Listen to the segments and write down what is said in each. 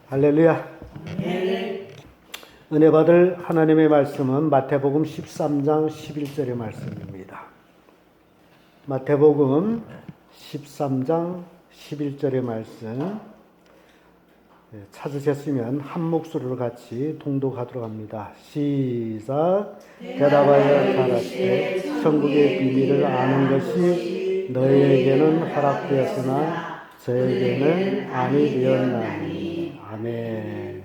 할렐루야. 네. 은혜 받을 하나님의 말씀은 마태복음 13장 11절의 말씀입니다. 마태복음 13장 11절의 말씀 찾으셨으면 한 목소리로 같이 통독하도록 합니다. 시작. 대답하여 가라사대 천국의 비밀을 아는 것이 너희에게는 허락되었으나 저에게는 아니 되었나니. 아멘.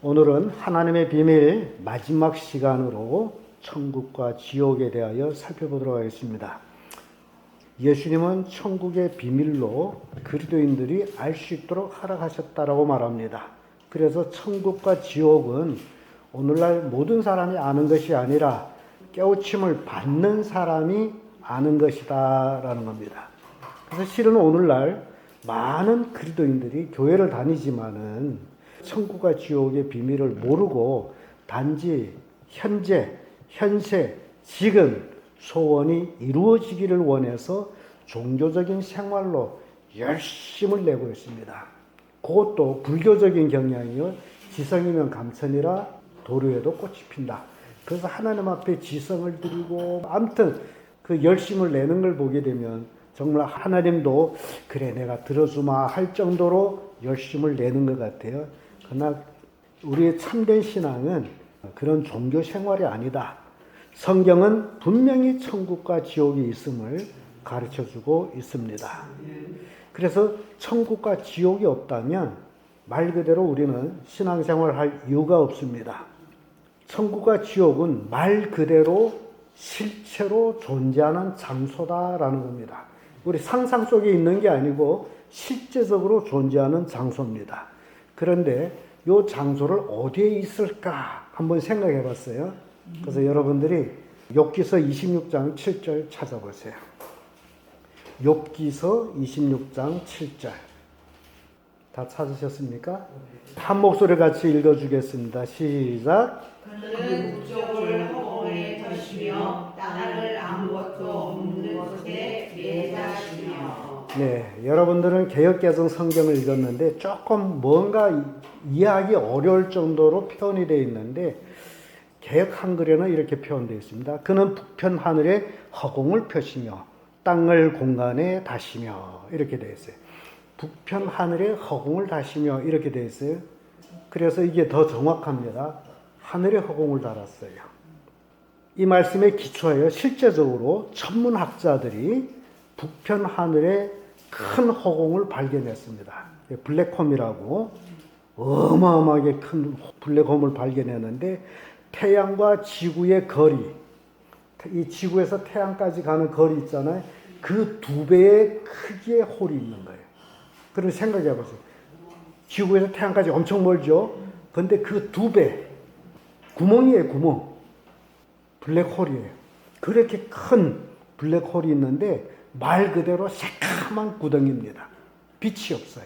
오늘은 하나님의 비밀 마지막 시간으로 천국과 지옥에 대하여 살펴보도록 하겠습니다. 예수님은 천국의 비밀로 그리스도인들이 알 수 있도록 허락하셨다라고 말합니다. 그래서 천국과 지옥은 오늘날 모든 사람이 아는 것이 아니라 깨우침을 받는 사람이 아는 것이다 라는 겁니다. 그래서 실은 오늘날 많은 그리스도인들이 교회를 다니지만은 천국과 지옥의 비밀을 모르고 단지 현재, 현세, 지금 소원이 이루어지기를 원해서 종교적인 생활로 열심을 내고 있습니다. 그것도 불교적인 경향이요. 지성이면 감천이라 도로에도 꽃이 핀다. 그래서 하나님 앞에 지성을 드리고 아무튼 그 열심을 내는 걸 보게 되면 정말 하나님도 그래 내가 들어주마 할 정도로 열심을 내는 것 같아요. 그러나 우리의 참된 신앙은 그런 종교 생활이 아니다. 성경은 분명히 천국과 지옥이 있음을 가르쳐주고 있습니다. 그래서 천국과 지옥이 없다면 말 그대로 우리는 신앙생활을 할 이유가 없습니다. 천국과 지옥은 말 그대로 실체로 존재하는 장소다라는 겁니다. 우리 상상 속에 있는 게 아니고 실제적으로 존재하는 장소입니다. 그런데 이 장소를 어디에 있을까 한번 생각해 봤어요. 그래서 여러분들이 욥기서 26장 7절 찾아보세요. 욥기서 26장 7절 다 찾으셨습니까? 한 목소리 같이 읽어주겠습니다. 시작. 그들은 목적을 허공에 덧이며 땅을 아무것도 없는 곳에 매다시며. 네, 여러분들은 개역개정 성경을 읽었는데 조금 뭔가 이해하기 어려울 정도로 표현이 되어 있는데 개역 한글에는 이렇게 표현되어 있습니다. 그는 북편 하늘에 허공을 펴시며 땅을 공간에 다시며 이렇게 되어 있어요. 북편 하늘에 허공을 다시며 이렇게 되어 있어요. 그래서 이게 더 정확합니다. 하늘에 허공을 달았어요. 이 말씀에 기초하여 실제적으로 천문학자들이 북편 하늘에 큰 허공을 발견했습니다. 블랙홈이라고 어마어마하게 큰 블랙홈을 발견했는데 태양과 지구의 거리, 이 지구에서 태양까지 가는 거리 있잖아요. 그 2배의 크기의 홀이 있는 거예요. 그럼 생각해 보세요. 지구에서 태양까지 엄청 멀죠? 근데 그 2배, 구멍이에요, 구멍. 블랙홀이에요. 그렇게 큰 블랙홀이 있는데 말 그대로 새카만 구덩이입니다. 빛이 없어요.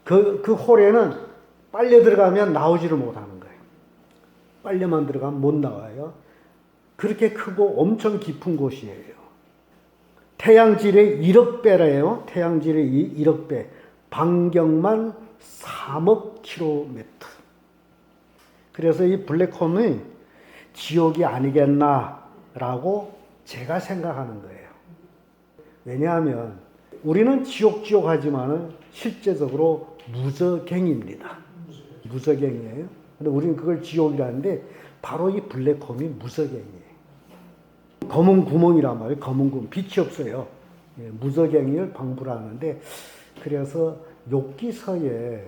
그 홀에는 빨려 들어가면 나오지를 못하는 거예요. 빨려만 들어가면 못 나와요. 그렇게 크고 엄청 깊은 곳이에요. 태양질의 1억 배래요. 태양질의 1억 배. 반경만 3억 킬로미터. 그래서 이 블랙홈이 지옥이 아니겠나라고 제가 생각하는 거예요. 왜냐하면 우리는 지옥 하지만은 실제적으로 무저갱입니다. 무저갱이에요. 근데 우리는 그걸 지옥이라는데 바로 이 블랙홈이 무저갱이에요. 검은 구멍이란 말이에요. 검은 구멍. 빛이 없어요. 무저갱이를 방불하는데 그래서 욥기서에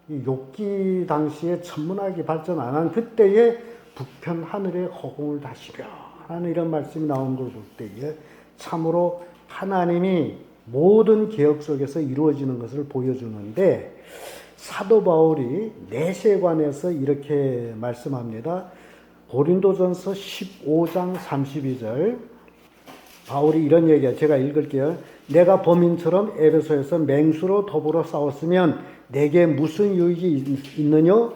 이 욥기 당시에 천문학이 발전 안 한 그때에 북편 하늘에 허공을 다시려 하는 이런 말씀이 나온 걸 볼 때에 참으로 하나님이 모든 개혁 속에서 이루어지는 것을 보여주는데 사도 바울이 내세에 관해서 이렇게 말씀합니다. 고린도전서 15장 32절 바울이 이런 얘기야. 제가 읽을게요. 내가 범인처럼 에베소에서 맹수로 더불어 싸웠으면 내게 무슨 유익이 있느냐?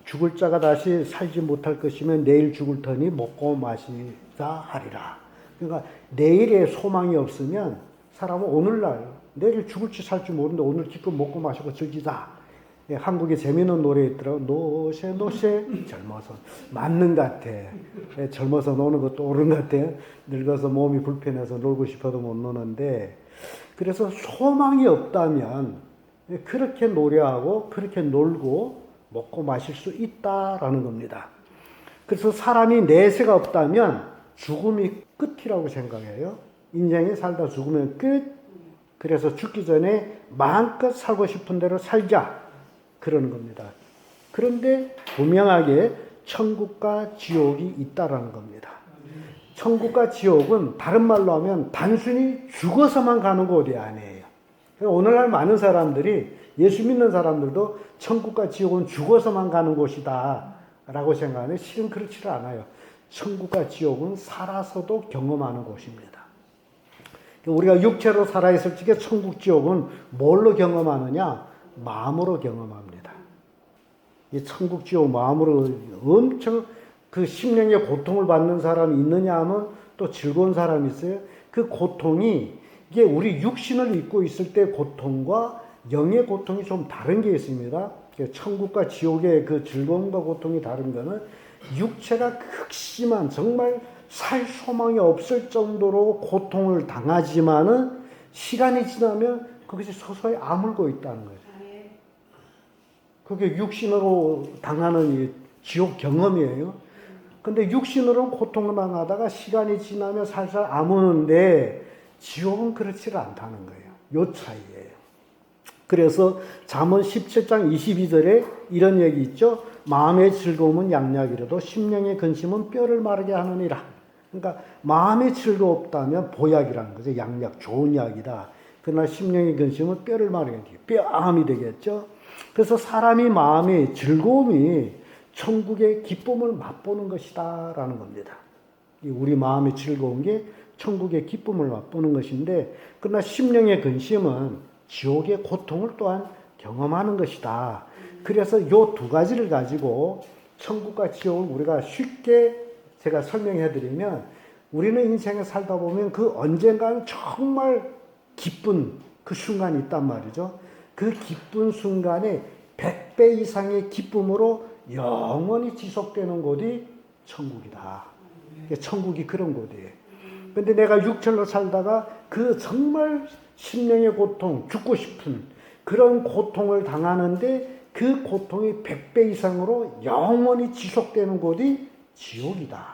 죽을 자가 다시 살지 못할 것이면 내일 죽을 터니 먹고 마시자 하리라. 그러니까 내일에 소망이 없으면 사람은 오늘날 내일 죽을지 살지 모르는데 오늘 기껏 먹고 마시고 즐기자. 예, 한국에 재미있는 노래 있더라고. 노세 젊어서 맞는 것 같아. 예, 젊어서 노는 것도 옳은 것 같아. 늙어서 몸이 불편해서 놀고 싶어도 못 노는데, 그래서 소망이 없다면 예, 그렇게 노래하고 그렇게 놀고 먹고 마실 수 있다라는 겁니다. 그래서 사람이 내세가 없다면 죽음이 끝이라고 생각해요. 인생이 살다 죽으면 끝. 그래서 죽기 전에 마음껏 살고 싶은 대로 살자. 그러는 겁니다. 그런데 분명하게 천국과 지옥이 있다라는 겁니다. 천국과 지옥은 다른 말로 하면 단순히 죽어서만 가는 곳이 아니에요. 오늘날 많은 사람들이, 예수 믿는 사람들도 천국과 지옥은 죽어서만 가는 곳이다 라고 생각하는데 실은 그렇지 않아요. 천국과 지옥은 살아서도 경험하는 곳입니다. 우리가 육체로 살아있을 적에 천국, 지옥은 뭘로 경험하느냐? 마음으로 경험합니다. 이 천국, 지옥 마음으로 엄청 그 심령의 고통을 받는 사람이 있느냐 하면 또 즐거운 사람이 있어요. 그 고통이 이게 우리 육신을 입고 있을 때 고통과 영의 고통이 좀 다른 게 있습니다. 천국과 지옥의 그 즐거움과 고통이 다른 거는 육체가 극심한 정말 살 소망이 없을 정도로 고통을 당하지만은 시간이 지나면 그것이 서서히 아물고 있다는 거예요. 그게 육신으로 당하는 이 지옥 경험이에요. 근데 육신으로는 고통을 당하다가 시간이 지나면 살살 아무는데 지옥은 그렇지 않다는 거예요. 요 차이예요. 그래서 잠언 17장 22절에 이런 얘기 있죠. 마음의 즐거움은 양약이라도 심령의 근심은 뼈를 마르게 하느니라. 그러니까 마음이 즐겁다면 보약이라는 거죠. 양약, 좋은 약이다. 그러나 심령의 근심은 뼈를 마르게 하는 뼈암이 되겠죠. 그래서 사람이 마음의 즐거움이 천국의 기쁨을 맛보는 것이다 라는 겁니다. 우리 마음의 즐거운 게 천국의 기쁨을 맛보는 것인데, 그러나 심령의 근심은 지옥의 고통을 또한 경험하는 것이다. 그래서 이 두 가지를 가지고 천국과 지옥을 우리가 쉽게 제가 설명해 드리면, 우리는 인생에 살다 보면 그 언젠가는 정말 기쁜 그 순간이 있단 말이죠. 그 기쁜 순간에 100배 이상의 기쁨으로 영원히 지속되는 곳이 천국이다. 천국이 그런 곳이에요. 근데 내가 육체로 살다가 그 정말 심령의 고통, 죽고 싶은 그런 고통을 당하는데 그 고통이 100배 이상으로 영원히 지속되는 곳이 지옥이다.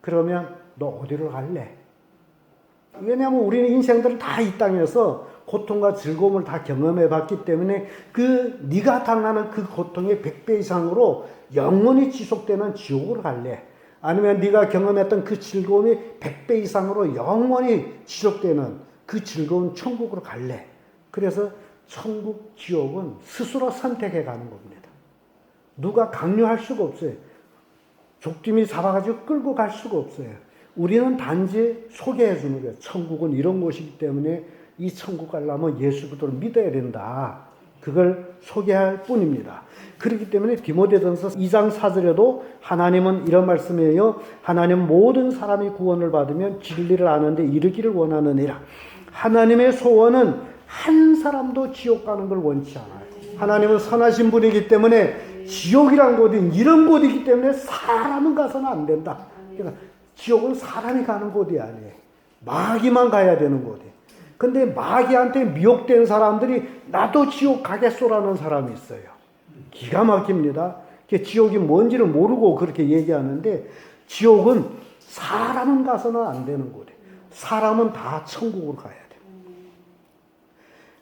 그러면 너 어디로 갈래? 왜냐하면 우리는 인생들은 다 이 땅에서 고통과 즐거움을 다 경험해 봤기 때문에 그 네가 당하는 그 고통의 100배 이상으로 영원히 지속되는 지옥으로 갈래? 아니면 네가 경험했던 그 즐거움이 100배 이상으로 영원히 지속되는 그 즐거운 천국으로 갈래? 그래서 천국, 지옥은 스스로 선택해 가는 겁니다. 누가 강요할 수가 없어요. 족팀이 잡아가지고 끌고 갈 수가 없어요. 우리는 단지 소개해 주는 거예요. 천국은 이런 곳이기 때문에 이 천국 가려면 예수 그리스도를 믿어야 된다. 그걸 소개할 뿐입니다. 그렇기 때문에 디모데전서 2장 4절에도 하나님은 이런 말씀이에요. 하나님 모든 사람이 구원을 받으면 진리를 아는데 이르기를 원하느니라. 하나님의 소원은 한 사람도 지옥 가는 걸 원치 않아요. 하나님은 선하신 분이기 때문에 지옥이란 곳이 이런 곳이기 때문에 사람은 가서는 안 된다. 그러니까 지옥은 사람이 가는 곳이 아니에요. 마귀만 가야 되는 곳이에요. 근데 마귀한테 미혹된 사람들이 나도 지옥 가겠소라는 사람이 있어요. 기가 막힙니다. 지옥이 뭔지를 모르고 그렇게 얘기하는데, 지옥은 사람은 가서는 안 되는 곳이에요. 사람은 다 천국으로 가야 돼요.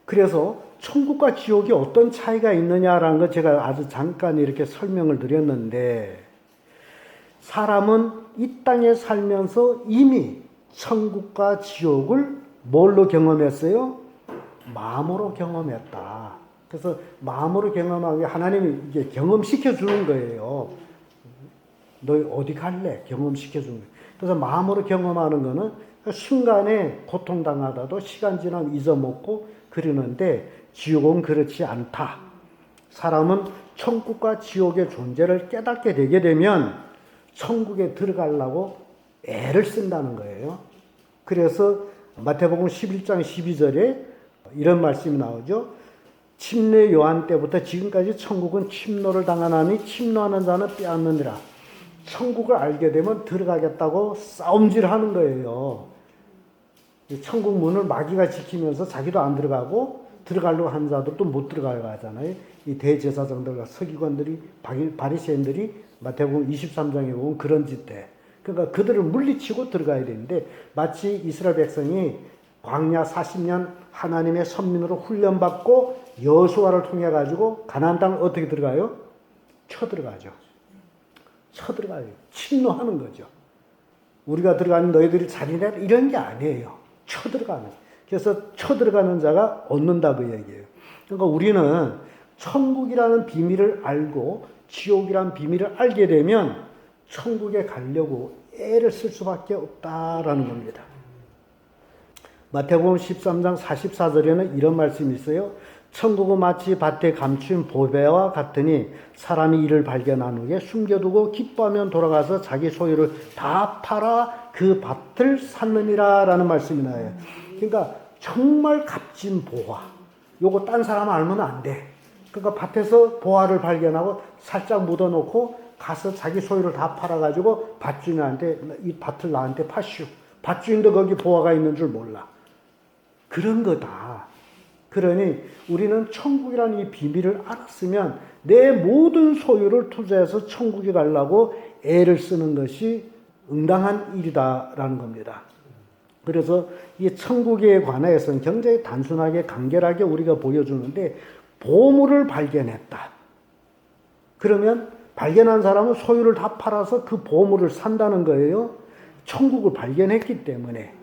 그래서 천국과 지옥이 어떤 차이가 있느냐라는 걸 제가 아주 잠깐 이렇게 설명을 드렸는데, 사람은 이 땅에 살면서 이미 천국과 지옥을 뭘로 경험했어요? 마음으로 경험했다. 그래서 마음으로 경험하게 하나님이 이게 경험시켜 주는 거예요. 너 어디 갈래? 경험시켜 주는 거예요. 그래서 마음으로 경험하는 거는 순간에 고통당하다도 시간 지나면 잊어먹고 그러는데, 지옥은 그렇지 않다. 사람은 천국과 지옥의 존재를 깨닫게 되게 되면 천국에 들어가려고 애를 쓴다는 거예요. 그래서 마태복음 11장 12절에 이런 말씀이 나오죠. 침례 요한 때부터 지금까지 천국은 침노를 당하나니 침노하는 자는 빼앗느니라. 천국을 알게 되면 들어가겠다고 싸움질하는 거예요. 천국 문을 마귀가 지키면서 자기도 안 들어가고 들어가려고 하는 자들도 못 들어가려 하잖아요. 이 대제사장들과 서기관들이 바리새인들이 마태복음 23장에 보면 그런 짓대. 그러니까 그들을 물리치고 들어가야 되는데 마치 이스라엘 백성이 광야 40년 하나님의 선민으로 훈련받고 여호수아를 통해 가지고 가나안 땅을 어떻게 들어가요? 쳐들어가죠. 쳐들어가요. 침노하는 거죠. 우리가 들어가는 너희들이 자리내 이런 게 아니에요. 쳐들어가는. 그래서 쳐들어가는 자가 얻는다 그 얘기예요. 그러니까 우리는 천국이라는 비밀을 알고 지옥이라는 비밀을 알게 되면 천국에 가려고 애를 쓸 수밖에 없다라는 겁니다. 마태복음 13장 44절에는 이런 말씀이 있어요. 천국은 마치 밭에 감춘 보배와 같으니 사람이 이를 발견한 후에 숨겨두고 기뻐하면 돌아가서 자기 소유를 다 팔아 그 밭을 샀느니라 라는 말씀이 나와요. 그러니까 정말 값진 보화. 요거 딴 사람 알면 안 돼. 그러니까 밭에서 보화를 발견하고 살짝 묻어놓고 가서 자기 소유를 다 팔아가지고 밭주인한테 이 밭을 나한테 파시오. 밭주인도 거기 보화가 있는 줄 몰라. 그런 거다. 그러니 우리는 천국이라는 이 비밀을 알았으면 내 모든 소유를 투자해서 천국에 가려고 애를 쓰는 것이 응당한 일이다라는 겁니다. 그래서 이 천국에 관해서는 굉장히 단순하게 간결하게 우리가 보여주는데 보물을 발견했다. 그러면 발견한 사람은 소유를 다 팔아서 그 보물을 산다는 거예요. 천국을 발견했기 때문에.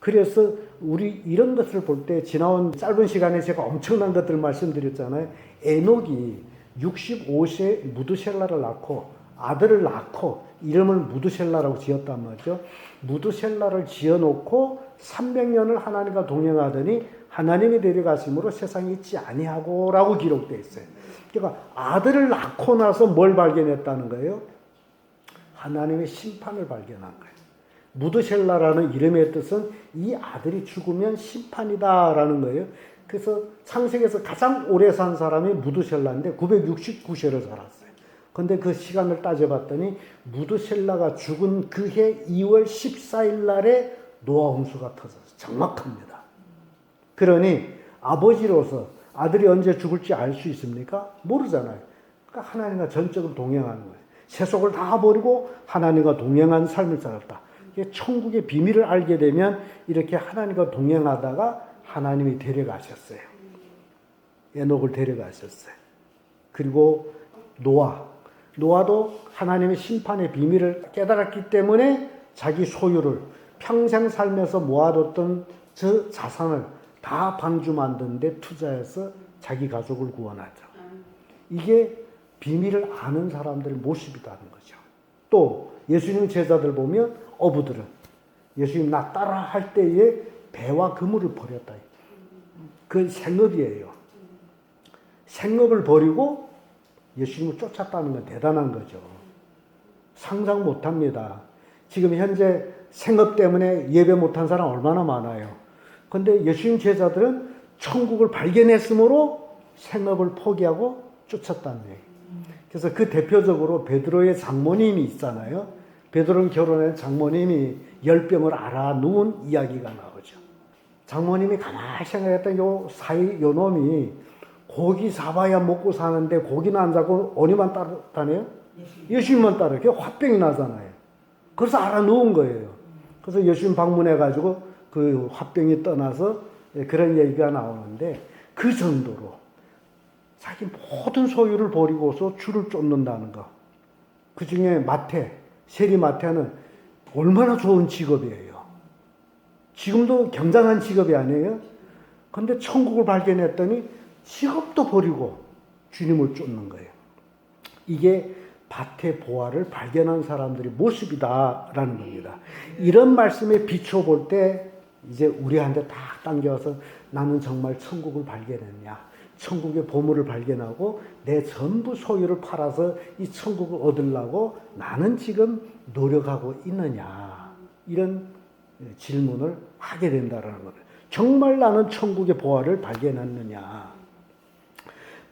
그래서 우리 이런 것을 볼 때 지나온 짧은 시간에 제가 엄청난 것들을 말씀드렸잖아요. 에녹이 65세에 무드셀라를 낳고 아들을 낳고 이름을 무드셀라라고 지었단 말이죠. 무드셀라를 지어놓고 300년을 하나님과 동행하더니 하나님이 데려가심으로 세상에 있지 아니하고 라고 기록되어 있어요. 그러니까 아들을 낳고 나서 뭘 발견했다는 거예요? 하나님의 심판을 발견한 거예요. 무드셀라라는 이름의 뜻은 이 아들이 죽으면 심판이다라는 거예요. 그래서 창세기에서 가장 오래 산 사람이 무드셀라인데 969세를 살았어요. 근데 그 시간을 따져봤더니 무드셀라가 죽은 그 해 2월 14일 날에 노아 홍수가 터졌어요. 정확합니다. 그러니 아버지로서 아들이 언제 죽을지 알 수 있습니까? 모르잖아요. 그러니까 하나님과 전적으로 동행하는 거예요. 세속을 다 버리고 하나님과 동행한 삶을 살았다. 천국의 비밀을 알게 되면 이렇게 하나님과 동행하다가 하나님이 데려가셨어요. 에녹을 데려가셨어요. 그리고 노아도 하나님의 심판의 비밀을 깨달았기 때문에 자기 소유를 평생 살면서 모아뒀던 저 자산을 다 방주 만드는 데 투자해서 자기 가족을 구원하죠. 이게 비밀을 아는 사람들의 모습이라는 거죠. 또 예수님 제자들 보면 어부들은 예수님 나 따라 할 때에 배와 그물을 버렸다. 그건 생업이에요. 생업을 버리고 예수님을 쫓았다는 건 대단한 거죠. 상상 못합니다. 지금 현재 생업 때문에 예배 못한 사람 얼마나 많아요. 그런데 예수님 제자들은 천국을 발견했으므로 생업을 포기하고 쫓았다는 거예요. 그래서 그 대표적으로 베드로의 장모님이 있잖아요. 베드로는 결혼한 장모님이 열병을 알아 누운 이야기가 나오죠. 장모님이 가만히 생각했던 요 놈이 고기 잡아야 먹고 사는데 고기는 안 잡고 어디만 따라다녀요? 예수님만 따라요. 그게 화병이 나잖아요. 그래서 알아 누운 거예요. 그래서 예수님 방문해가지고 그 화병이 떠나서 그런 얘기가 나오는데 그 정도로 자기 모든 소유를 버리고서 주를 쫓는다는 거. 그 중에 세리 마태는 얼마나 좋은 직업이에요. 지금도 굉장한 직업이 아니에요. 근데 천국을 발견했더니 직업도 버리고 주님을 쫓는 거예요. 이게 밭의 보화를 발견한 사람들의 모습이다라는 겁니다. 이런 말씀에 비춰볼 때 이제 우리한테 다 당겨서 나는 정말 천국을 발견했냐. 천국의 보물을 발견하고 내 전부 소유를 팔아서 이 천국을 얻으려고 나는 지금 노력하고 있느냐. 이런 질문을 하게 된다는 겁니다. 정말 나는 천국의 보화를 발견했느냐.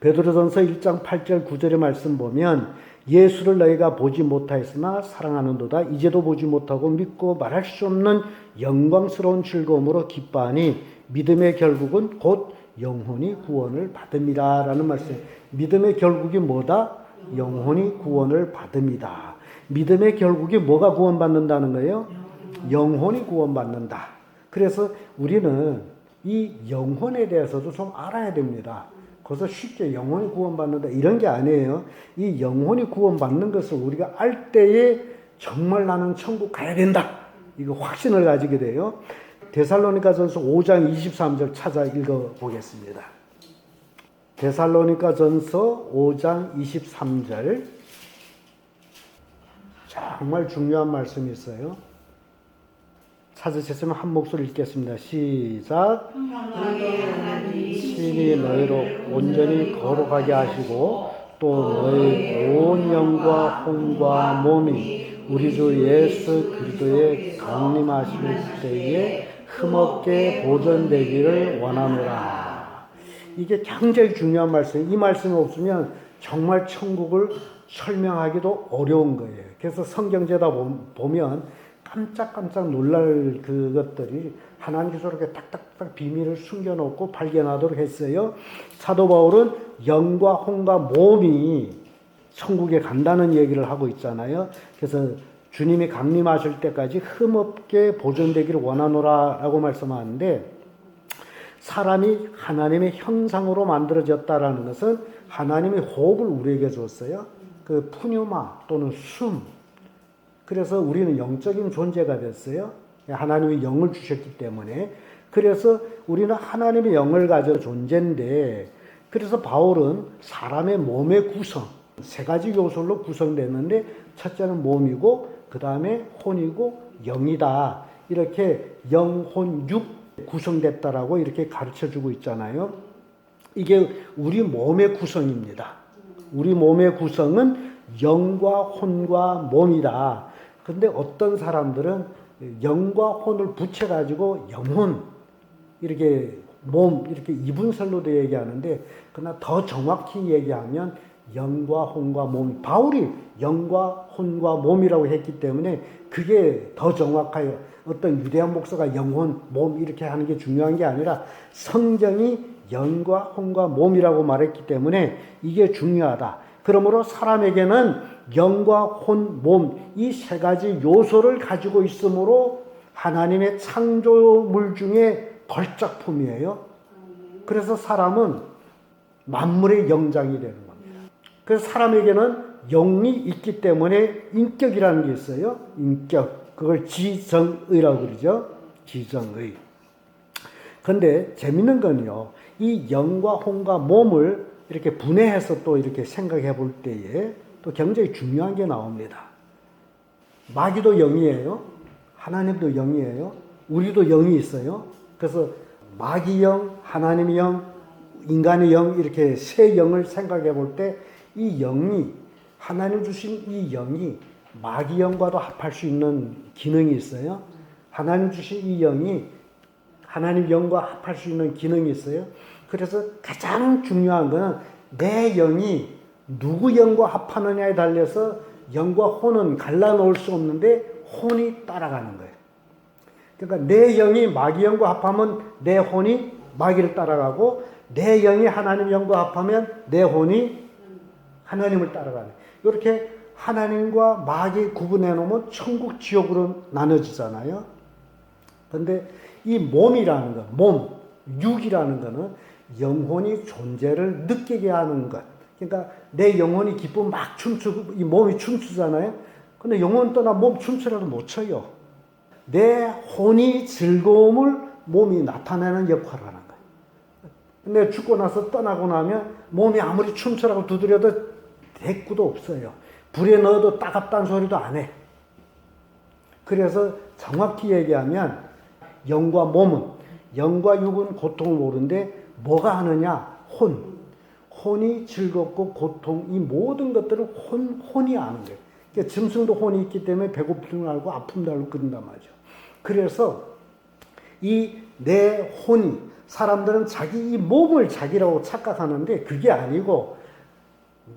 베드로전서 1장 8절 9절의 말씀 보면 예수를 너희가 보지 못하였으나 사랑하는도다. 이제도 보지 못하고 믿고 말할 수 없는 영광스러운 즐거움으로 기뻐하니 믿음의 결국은 곧 영혼이 구원을 받음이라 라는 말씀. 믿음의 결국이 뭐다? 영혼이 구원을 받음이다. 믿음의 결국이 뭐가 구원받는다는 거예요? 영혼이 구원받는다. 그래서 우리는 이 영혼에 대해서도 좀 알아야 됩니다. 그래서 쉽게 영혼이 구원받는다 이런 게 아니에요. 이 영혼이 구원받는 것을 우리가 알 때에 정말 나는 천국 가야 된다. 이거 확신을 가지게 돼요. 데살로니가전서 5장 23절 찾아 읽어보겠습니다. 데살로니가전서 5장 23절 정말 중요한 말씀이 있어요. 찾으셨으면 한 목소리 읽겠습니다. 시작. 신이 너희로 온전히 거룩하게 하시고 또 너희 온 영과 혼과 몸이 우리 주 예수 그리스도의 강림하실 때에 흠없게 보존되기를 원하노라. 이게 굉장히 중요한 말씀이에요. 이 말씀이 없으면 정말 천국을 설명하기도 어려운 거예요. 그래서 성경제다 보면 깜짝깜짝 놀랄 그것들이 하나님께서 이렇게 딱딱딱 비밀을 숨겨놓고 발견하도록 했어요. 사도 바울은 영과 혼과 몸이 천국에 간다는 얘기를 하고 있잖아요. 그래서 주님이 강림하실 때까지 흠없게 보존되기를 원하노라 라고 말씀하는데, 사람이 하나님의 형상으로 만들어졌다라는 것은 하나님의 호흡을 우리에게 줬어요. 그 푸뉴마 또는 숨. 그래서 우리는 영적인 존재가 됐어요. 하나님이 영을 주셨기 때문에. 그래서 우리는 하나님의 영을 가진 존재인데, 그래서 바울은 사람의 몸의 구성, 세 가지 요소로 구성됐는데, 첫째는 몸이고, 그 다음에 혼이고, 영이다. 이렇게 영, 혼, 육 구성됐다라고 이렇게 가르쳐 주고 있잖아요. 이게 우리 몸의 구성입니다. 우리 몸의 구성은 영과 혼과 몸이다. 근데 어떤 사람들은 영과 혼을 붙여가지고 영혼, 이렇게 몸, 이렇게 이분설로도 얘기하는데, 그러나 더 정확히 얘기하면 영과 혼과 몸, 바울이 영과 혼과 몸이라고 했기 때문에 그게 더 정확해요. 어떤 유대한 목사가 영혼, 몸 이렇게 하는 게 중요한 게 아니라 성경이 영과 혼과 몸이라고 말했기 때문에 이게 중요하다. 그러므로 사람에게는 영과 혼, 몸 이 세 가지 요소를 가지고 있으므로 하나님의 창조물 중에 걸작품이에요. 그래서 사람은 만물의 영장이 되는 겁니다. 그래서 사람에게는 영이 있기 때문에 인격이라는 게 있어요. 인격. 그걸 지정의라고 그러죠. 지정의. 근데 재밌는 건요, 이 영과 혼과 몸을 이렇게 분해해서 또 이렇게 생각해 볼 때에 또 굉장히 중요한 게 나옵니다. 마귀도 영이에요. 하나님도 영이에요. 우리도 영이 있어요. 그래서 마귀 영, 하나님의 영, 인간의 영 이렇게 세 영을 생각해 볼 때 이 영이, 하나님 주신 이 영이 마귀 영과도 합할 수 있는 기능이 있어요. 하나님 주신 이 영이 하나님 영과 합할 수 있는 기능이 있어요. 그래서 가장 중요한 거는 내 영이 누구 영과 합하느냐에 달려서 영과 혼은 갈라놓을 수 없는데 혼이 따라가는 거예요. 그러니까 내 영이 마귀 영과 합하면 내 혼이 마귀를 따라가고, 내 영이 하나님 영과 합하면 내 혼이 하나님을 따라가는. 이렇게 하나님과 마귀 구분해 놓으면 천국 지옥으로 나눠지잖아요. 그런데 이 몸이라는 것, 몸, 육이라는 것은 영혼이 존재를 느끼게 하는 것. 그러니까 내 영혼이 기쁘면 막 춤추고 이 몸이 춤추잖아요. 근데 영혼 떠나 몸 춤추라도 못 춰요. 내 혼이 즐거움을 몸이 나타내는 역할을 하는 거예요. 근데 죽고 나서 떠나고 나면 몸이 아무리 춤추라고 두드려도 대꾸도 없어요. 불에 넣어도 따갑다는 소리도 안 해. 그래서 정확히 얘기하면 영과 몸은, 영과 육은 고통을 모르는데 뭐가 하느냐? 혼. 혼이 즐겁고 고통, 이 모든 것들을 혼이 아는 거예요. 그러니까 짐승도 혼이 있기 때문에 배고픔을 알고 아픔도 알고 그런단 말이죠. 그래서 이 내 혼이 사람들은 자기 이 몸을 자기라고 착각하는데 그게 아니고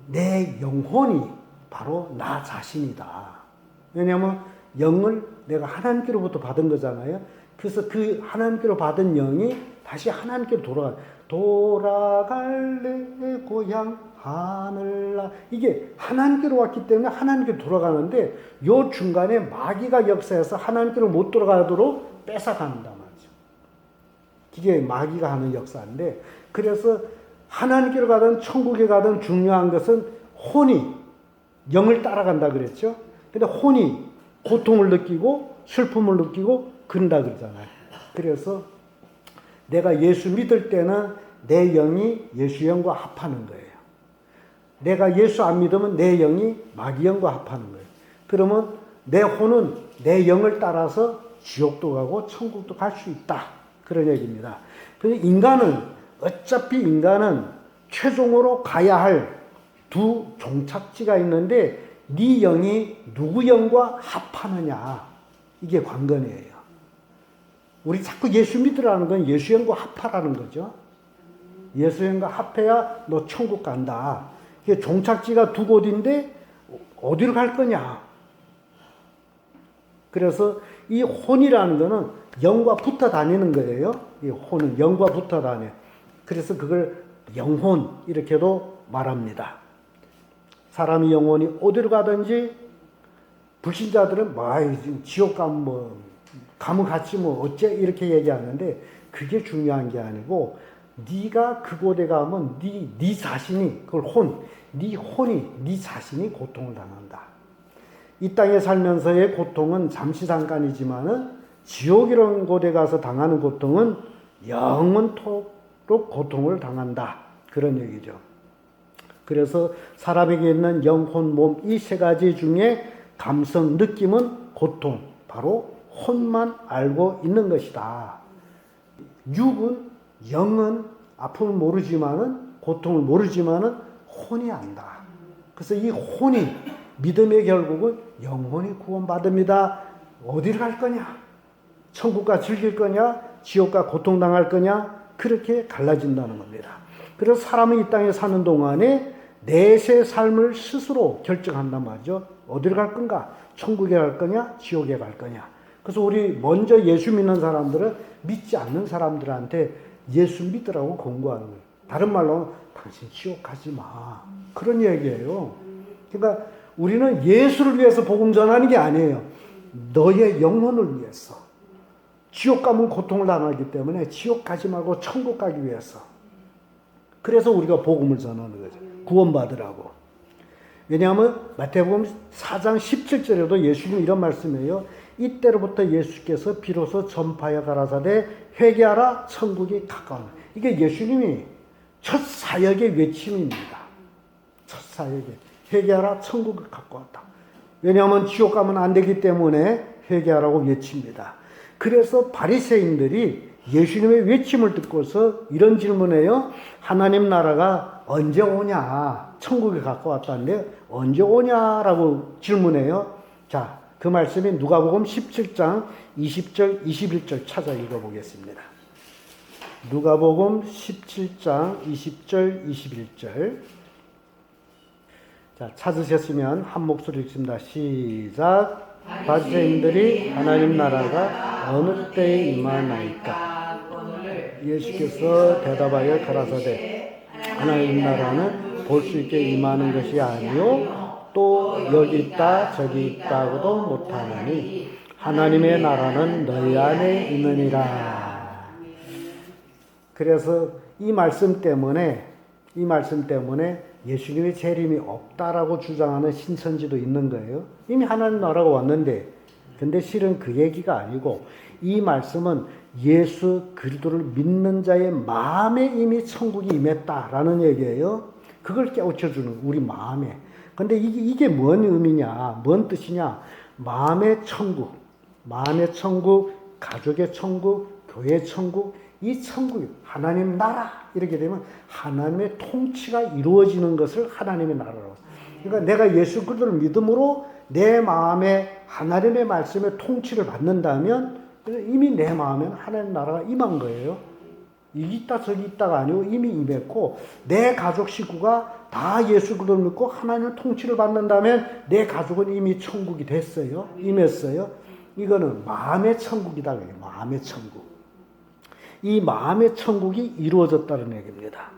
내 영혼이 바로 나 자신이다. 왜냐하면 영을 내가 하나님께로부터 받은 거잖아요. 그래서 그 하나님께로 받은 영이 다시 하나님께로 돌아갈래 고향 하늘나, 이게 하나님께로 왔기 때문에 하나님께로 돌아가는데 요 중간에 마귀가 역사해서 하나님께로 못 돌아가도록 뺏어간단 말이죠. 이게 마귀가 하는 역사인데, 그래서 하나님께로 가든 천국에 가든 중요한 것은 혼이 영을 따라간다 그랬죠. 근데 혼이 고통을 느끼고 슬픔을 느끼고 그런다 그러잖아요. 그래서 내가 예수 믿을 때는 내 영이 예수 영과 합하는 거예요. 내가 예수 안 믿으면 내 영이 마귀 영과 합하는 거예요. 그러면 내 혼은 내 영을 따라서 지옥도 가고 천국도 갈 수 있다. 그런 얘기입니다. 그래서 어차피 인간은 최종으로 가야 할 두 종착지가 있는데 네 영이 누구 영과 합하느냐, 이게 관건이에요. 우리 자꾸 예수 믿으라는 건 예수 영과 합하라는 거죠. 예수 영과 합해야 너 천국 간다. 이게 종착지가 두 곳인데 어디로 갈 거냐. 그래서 이 혼이라는 거는 영과 붙어 다니는 거예요. 이 혼은 영과 붙어 다녀요. 그래서 그걸 영혼 이렇게도 말합니다. 사람이 영혼이 어디로 가든지, 불신자들은 지옥 가면 가면 같이 어째 이렇게 얘기하는데, 그게 중요한 게 아니고 네가 그곳에 가면 네 자신이, 그걸 네 혼이 네 자신이 고통을 당한다. 이 땅에 살면서의 고통은 잠시 잠깐이지만은 지옥이라는 곳에 가서 당하는 고통은 영원토록 고통을 당한다. 그런 얘기죠. 그래서 사람에게 있는 영혼, 몸 이 세 가지 중에 감성, 느낌은 고통, 바로 혼만 알고 있는 것이다. 영은 아픔을 모르지만은, 고통을 모르지만은 혼이 안다. 그래서 이 혼이, 믿음의 결국은 영혼이 구원받습니다. 어디를 갈 거냐? 천국과 즐길 거냐? 지옥과 고통당할 거냐? 그렇게 갈라진다는 겁니다. 그래서 사람은 이 땅에 사는 동안에 내세 삶을 스스로 결정한단 말이죠. 어디를 갈 건가? 천국에 갈 거냐? 지옥에 갈 거냐? 그래서 우리 먼저 예수 믿는 사람들은 믿지 않는 사람들한테 예수 믿으라고 권고하는 거예요. 다른 말로 당신 지옥 가지 마. 그런 얘기예요. 그러니까 우리는 예수를 위해서 복음 전하는 게 아니에요. 너의 영혼을 위해서. 지옥 가면 고통을 당하기 때문에 지옥 가지 말고 천국 가기 위해서. 그래서 우리가 복음을 전하는 거죠. 구원받으라고. 왜냐하면 마태복음 4장 17절에도 예수님이 이런 말씀이에요. 이때로부터 예수께서 비로소 전파하여 가라사대 회개하라 천국이 가까운. 이게 예수님이 첫 사역의 외침입니다. 첫 사역의 회개하라 천국이 가까웠다. 왜냐하면 지옥 가면 안 되기 때문에 회개하라고 외칩니다. 그래서 바리새인들이 예수님의 외침을 듣고서 이런 질문해요. 하나님 나라가 언제 오냐? 천국에 가까웠다는데 언제 오냐라고 질문해요. 자, 그 말씀이 누가복음 17장 20절 21절 찾아 읽어보겠습니다. 누가복음 17장 20절 21절. 자, 찾으셨으면 한 목소리 읽습니다. 시작. 바리새인들이 하나님 나라가 어느 때에 임하나이까? 예수께서 대답하여 가라사대 하나님 나라는 볼 수 있게 임하는 것이 아니요 또 여기 있다 저기 있다고도 못하나니 하나님의 나라는 너희 안에 있느니라. 그래서 이 말씀 때문에 예수님의 재림이 없다라고 주장하는 신천지도 있는 거예요. 이미 하나님 나라가 왔는데, 근데 실은 그 얘기가 아니고 이 말씀은 예수 그리스도를 믿는 자의 마음에 이미 천국이 임했다라는 얘기예요. 그걸 깨우쳐주는 우리 마음에. 근데 이게 뭔 의미냐, 뭔 뜻이냐? 마음의 천국, 가족의 천국, 교회의 천국, 이 천국이 하나님 나라 이렇게 되면 하나님의 통치가 이루어지는 것을 하나님의 나라라고. 그러니까 내가 예수 그리스도를 믿음으로 내 마음에 하나님의 말씀의 통치를 받는다면 이미 내 마음에는 하나님 나라가 임한 거예요. 여기 있다 저기 있다가 아니고 이미 임했고, 내 가족 식구가 다 예수 그리스도를 믿고 하나님의 통치를 받는다면 내 가족은 이미 천국이 됐어요. 임했어요. 이거는 마음의 천국이다. 마음의 천국. 이 마음의 천국이 이루어졌다는 얘기입니다.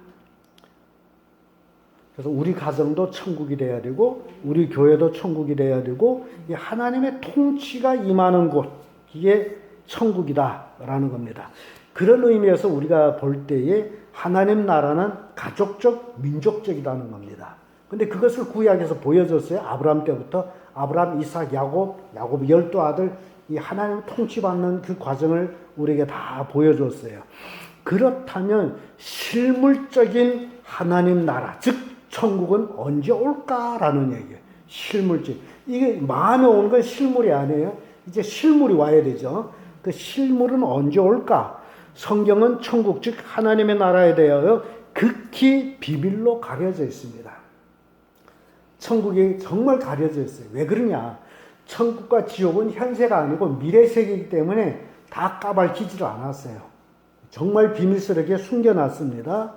그래서 우리 가정도 천국이 돼야 되고 우리 교회도 천국이 돼야 되고, 이 하나님의 통치가 임하는 곳, 이게 천국이다라는 겁니다. 그런 의미에서 우리가 볼 때에 하나님 나라는 가족적, 민족적이라는 겁니다. 근데 그것을 구약에서 보여줬어요. 아브라함 때부터. 아브라함, 이삭, 야곱 12아들, 이 하나님 통치받는 그 과정을 우리에게 다 보여줬어요. 그렇다면 실물적인 하나님 나라, 즉 천국은 언제 올까라는 얘기예요. 실물적. 이게 마음에 오는 건 실물이 아니에요. 이제 실물이 와야 되죠. 그 실물은 언제 올까? 성경은 천국, 즉 하나님의 나라에 대하여 극히 비밀로 가려져 있습니다. 천국이 정말 가려져 있어요. 왜 그러냐? 천국과 지옥은 현세가 아니고 미래 세계이기 때문에 다 까발키지를 않았어요. 정말 비밀스럽게 숨겨놨습니다.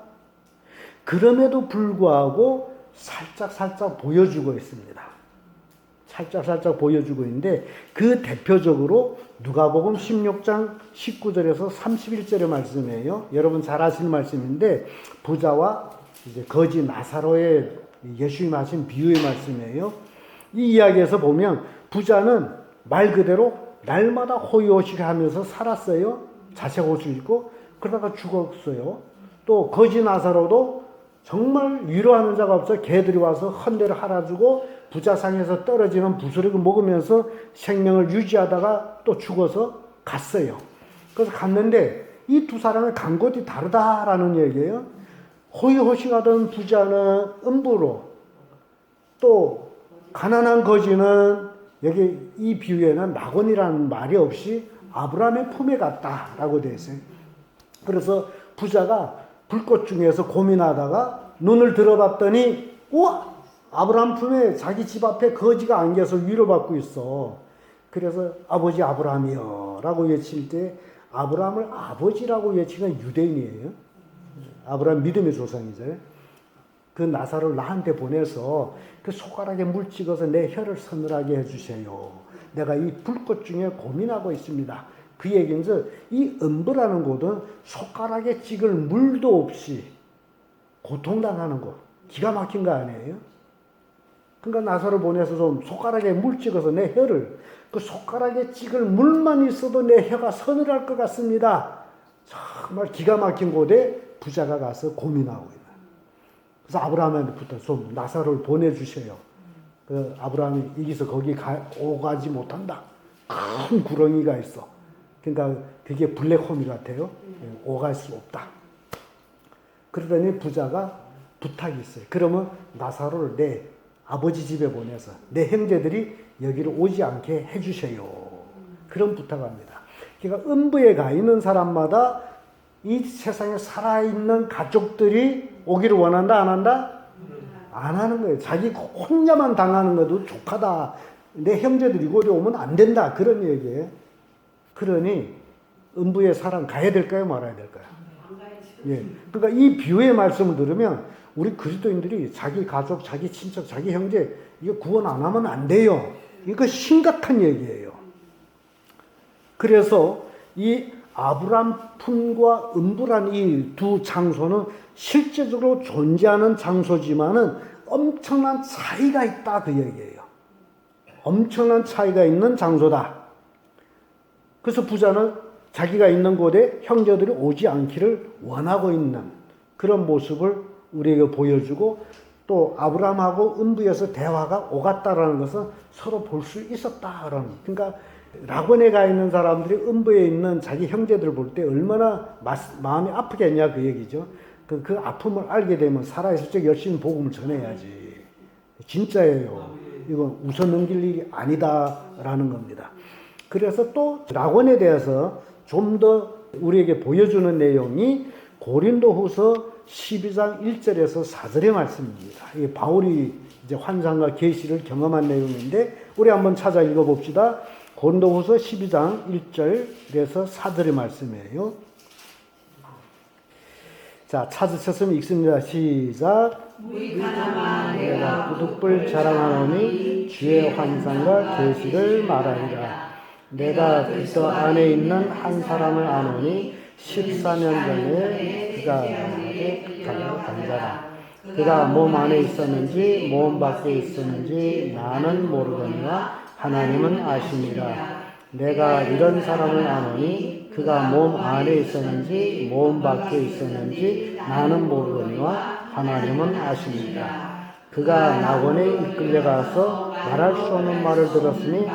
그럼에도 불구하고 살짝 보여주고 있습니다. 살짝 보여주고 있는데, 그 대표적으로 누가복음 16장 19절에서 31절의 말씀이에요. 여러분 잘 아시는 말씀인데, 부자와 이제 거지 나사로의 예수님이 하신 비유의 말씀이에요. 이 이야기에서 보면 부자는 말 그대로 날마다 호의호식 하면서 살았어요. 자색 옷을 입고. 그러다가 죽었어요. 또 거지 나사로도 정말 위로하는 자가 없어 개들이 와서 헌대를 할아주고 부자상에서 떨어지는 부스러기 먹으면서 생명을 유지하다가 또 죽어서 갔어요. 그래서 갔는데 이 두 사람의 간 곳이 다르다라는 얘기예요. 호의호식하던 부자는 음부로, 또 가난한 거지는 여기 이 비유에는 낙원이라는 말이 없이 아브라함의 품에 갔다라고 되어 있어요. 그래서 부자가 불꽃 중에서 고민하다가 눈을 들어봤더니, 우와! 아브라함 품에 자기 집 앞에 거지가 안겨서 위로받고 있어. 그래서 아버지 아브라함이여 라고 외칠 때, 아브라함을 아버지라고 외치는 유대인이에요. 아브라함 믿음의 조상이죠. 그 나사로를 나한테 보내서 그 손가락에 물 찍어서 내 혀를 서늘하게 해주세요. 내가 이 불꽃 중에 고민하고 있습니다. 그 얘기는, 이 음부라는 곳은 손가락에 찍을 물도 없이 고통당하는 곳. 기가 막힌 거 아니에요? 그러니까 나사로 보내서 좀 손가락에 물 찍어서 내 혀를, 그 손가락에 찍을 물만 있어도 내 혀가 서늘할 것 같습니다. 정말 기가 막힌 곳에 부자가 가서 고민하고 있는. 그래서 아브라함한테부터 좀 나사로를 보내주세요. 그 아브라함이 여기서 거기 오가지 못한다. 큰 구렁이가 있어. 그러니까 그게 블랙홀 같아요. 오갈 수 없다. 그러더니 부자가 부탁이 있어요. 그러면 나사로를 내 아버지 집에 보내서 내 형제들이 여기로 오지 않게 해주세요. 그런 부탁합니다. 그러니까 음부에 가 있는 사람마다 이 세상에 살아있는 가족들이 오기를 원한다, 안 한다? 안 하는 거예요. 자기 혼자만 당하는 것도 족하다. 내 형제들이 이곳에 오면 안 된다. 그런 얘기예요. 그러니 음부에 사람 가야 될까요? 말아야 될까요? 예. 그러니까 이 비유의 말씀을 들으면 우리 그리스도인들이 자기 가족, 자기 친척, 자기 형제 이거 구원 안 하면 안 돼요. 이거 심각한 얘기예요. 그래서 이 아브람 품과 음부란 이 두 장소는 실제적으로 존재하는 장소지만은 엄청난 차이가 있다 그 얘기예요. 엄청난 차이가 있는 장소다. 그래서 부자는 자기가 있는 곳에 형제들이 오지 않기를 원하고 있는 그런 모습을 우리에게 보여주고, 또 아브라함하고 음부에서 대화가 오갔다라는 것은 서로 볼 수 있었다라는. 그러니까 낙원에 가 있는 사람들이 음부에 있는 자기 형제들을 볼 때 얼마나 마음이 아프겠냐 그 얘기죠. 그 아픔을 알게 되면 살아있을 적 열심히 복음을 전해야지. 진짜예요. 이건 웃어 넘길 일이 아니다라는 겁니다. 그래서 또 낙원에 대해서 좀 더 우리에게 보여주는 내용이 고린도후서 12장 1절에서 4절의 말씀입니다. 이게 바울이 이제 환상과 계시를 경험한 내용인데 우리 한번 찾아 읽어봅시다. 고린도후서 12장 1절에서 4절의 말씀이에요. 자, 찾으셨으면 읽습니다. 시작. 무익하나마 내가 부득불 자랑하노니 주의 환상과 계시를 말하리라. 내가 그리스도 안에 있는 한 사람을 아노니 14년 전에 그가 나에게 간 자라. 그가 몸 안에 있었는지 몸 밖에 있었는지 나는 모르거니와 하나님은 아시니라. 내가 이런 사람을 아노니 그가 몸 안에 있었는지 몸 밖에 있었는지 나는 모르거니와 하나님은 아시니라. 그가 낙원에 이끌려가서 말할 수 없는 말을 들었으니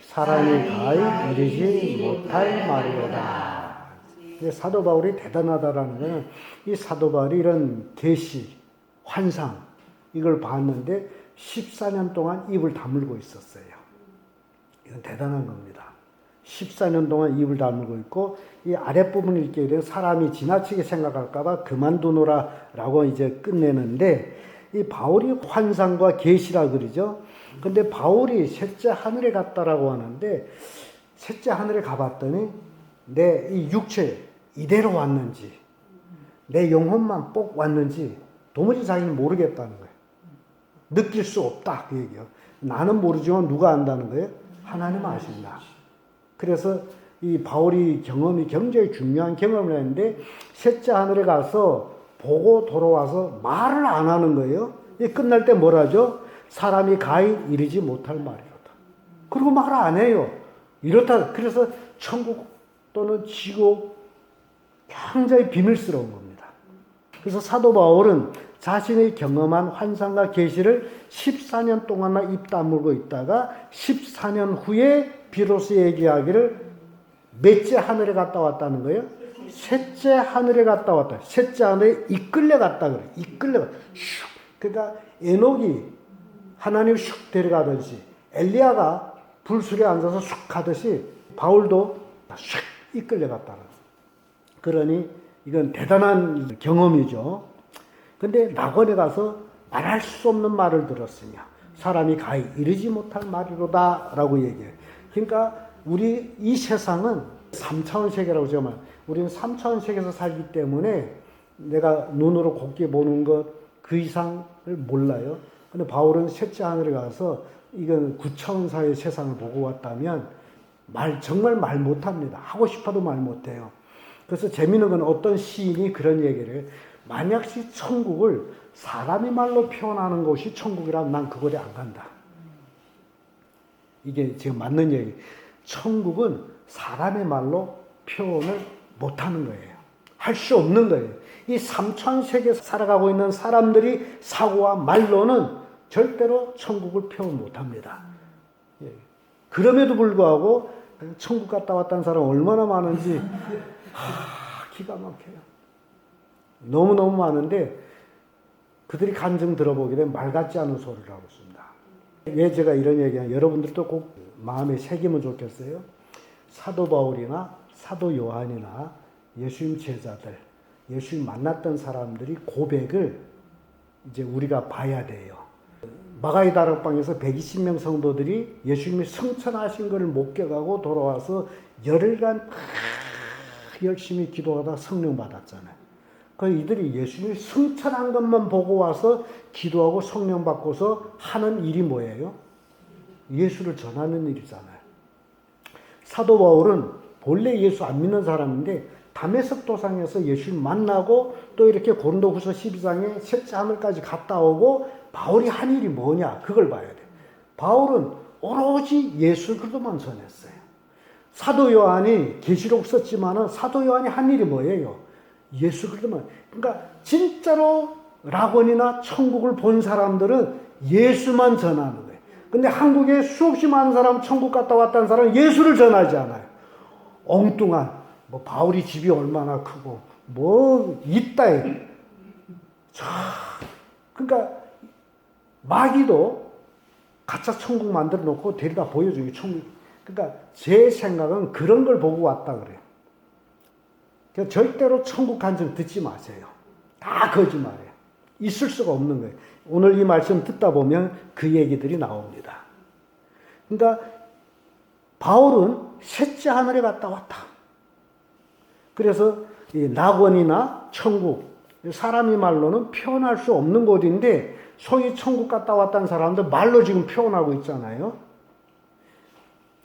사람이 가히 이르지 못할 말이로다. 사도 바울이 대단하다라는 것은 이 사도 바울이 이런 계시, 환상 이걸 봤는데 14년 동안 입을 다물고 있었어요. 이건 대단한 겁니다. 14년 동안 입을 다물고 있고 이 아랫부분을 읽게 되면 사람이 지나치게 생각할까봐 그만두노라 라고 이제 끝내는데 이 바울이 환상과 계시라 그러죠. 근데 바울이 셋째 하늘에 갔다라고 하는데 셋째 하늘에 가봤더니 내 이 육체 이대로 왔는지 내 영혼만 꼭 왔는지 도무지 자기는 모르겠다는 거예요. 느낄 수 없다 그 얘기예요. 나는 모르지만 누가 안다는 거예요? 하나님 아신다. 그래서 이 바울이 경험이 굉장히 중요한 경험을 했는데 셋째 하늘에 가서 보고 돌아와서 말을 안 하는 거예요. 끝날 때 뭐라죠? 사람이 가히 이르지 못할 말이로다. 그리고 말을 안 해요. 이렇다. 그래서 천국 또는 지옥 굉장히 비밀스러운 겁니다. 그래서 사도 바울은 자신이 경험한 환상과 계시를 14년 동안만 입 다물고 있다가 14년 후에 비로소 얘기하기를 몇째 하늘에 갔다 왔다는 거예요? 셋째 하늘에 갔다 왔다. 셋째 하늘에 이끌려 갔다 그래. 이끌려 가. 그러니까 에녹이 하나님 슉 데려가듯이 엘리야가 불술에 앉아서 슉 가듯이 바울도 슉 이끌려 갔다는 거예요. 그러니 이건 대단한 경험이죠. 근데 낙원에 가서 말할 수 없는 말을 들었으며 사람이 가히 이르지 못할 말이로다 라고 얘기해요. 그러니까 우리 이 세상은 3차원 세계라고 정말 우리는 3차원 세계에서 살기 때문에 내가 눈으로 곱게 보는 것 그 이상을 몰라요. 근데 바울은 셋째 하늘에 가서 이건 9차원사의 세상을 보고 왔다면 정말 말 못합니다. 하고 싶어도 말 못해요. 그래서 재미있는 건 어떤 시인이 그런 얘기를 해요. 만약시 천국을 사람이 말로 표현하는 것이 천국이라면 난 그곳에 안 간다. 이게 지금 맞는 얘기. 천국은 사람의 말로 표현을 못하는 거예요. 할 수 없는 거예요. 이 삼천세계에 살아가고 있는 사람들이 사고와 말로는 절대로 천국을 표현 못합니다. 그럼에도 불구하고 천국 갔다 왔다는 사람 얼마나 많은지 기가 막혀요. 너무너무 많은데 그들이 간증 들어보게 되면 말 같지 않은 소리를 하고 있습니다. 왜 제가 이런 얘기하면 여러분들도 꼭 마음에 새기면 좋겠어요. 사도 바울이나 사도 요한이나 예수님 제자들, 예수님 만났던 사람들이 고백을 이제 우리가 봐야 돼요. 마가의 다락방에서 120명 성도들이 예수님이 승천하신 것을 목격하고 돌아와서 열흘간 열심히 기도하다 성령 받았잖아요. 그 이들이 예수님이 승천한 것만 보고 와서 기도하고 성령 받고서 하는 일이 뭐예요? 예수를 전하는 일이잖아요. 사도 바울은 본래 예수 안 믿는 사람인데 다메섹 도상에서 예수님 만나고 또 이렇게 고린도후서 12장에 셋째 하늘까지 갔다 오고 바울이 한 일이 뭐냐 그걸 봐야 돼. 바울은 오로지 예수 그리스도만 전했어요. 사도 요한이 계시록 썼지만은 사도 요한이 한 일이 뭐예요? 예수 그리스도만. 그러니까 진짜로 낙원이나 천국을 본 사람들은 예수만 전하는 거예요. 근데 한국에 수없이 많은 사람 천국 갔다 왔다는 사람은 예수를 전하지 않아요. 엉뚱한 뭐 바울이 집이 얼마나 크고 뭐 있다. 그러니까 마귀도 가짜 천국 만들어 놓고 데려다 보여주기 천국. 그러니까 제 생각은 그런 걸 보고 왔다 그래요. 그러니까 절대로 천국 간증 듣지 마세요. 다 거짓말이에요. 있을 수가 없는 거예요. 오늘 이 말씀 듣다 보면 그 얘기들이 나옵니다. 그러니까 바울은 셋째 하늘에 갔다 왔다. 그래서 이 낙원이나 천국, 사람이 말로는 표현할 수 없는 곳인데 소위 천국 갔다 왔다는 사람들 말로 지금 표현하고 있잖아요.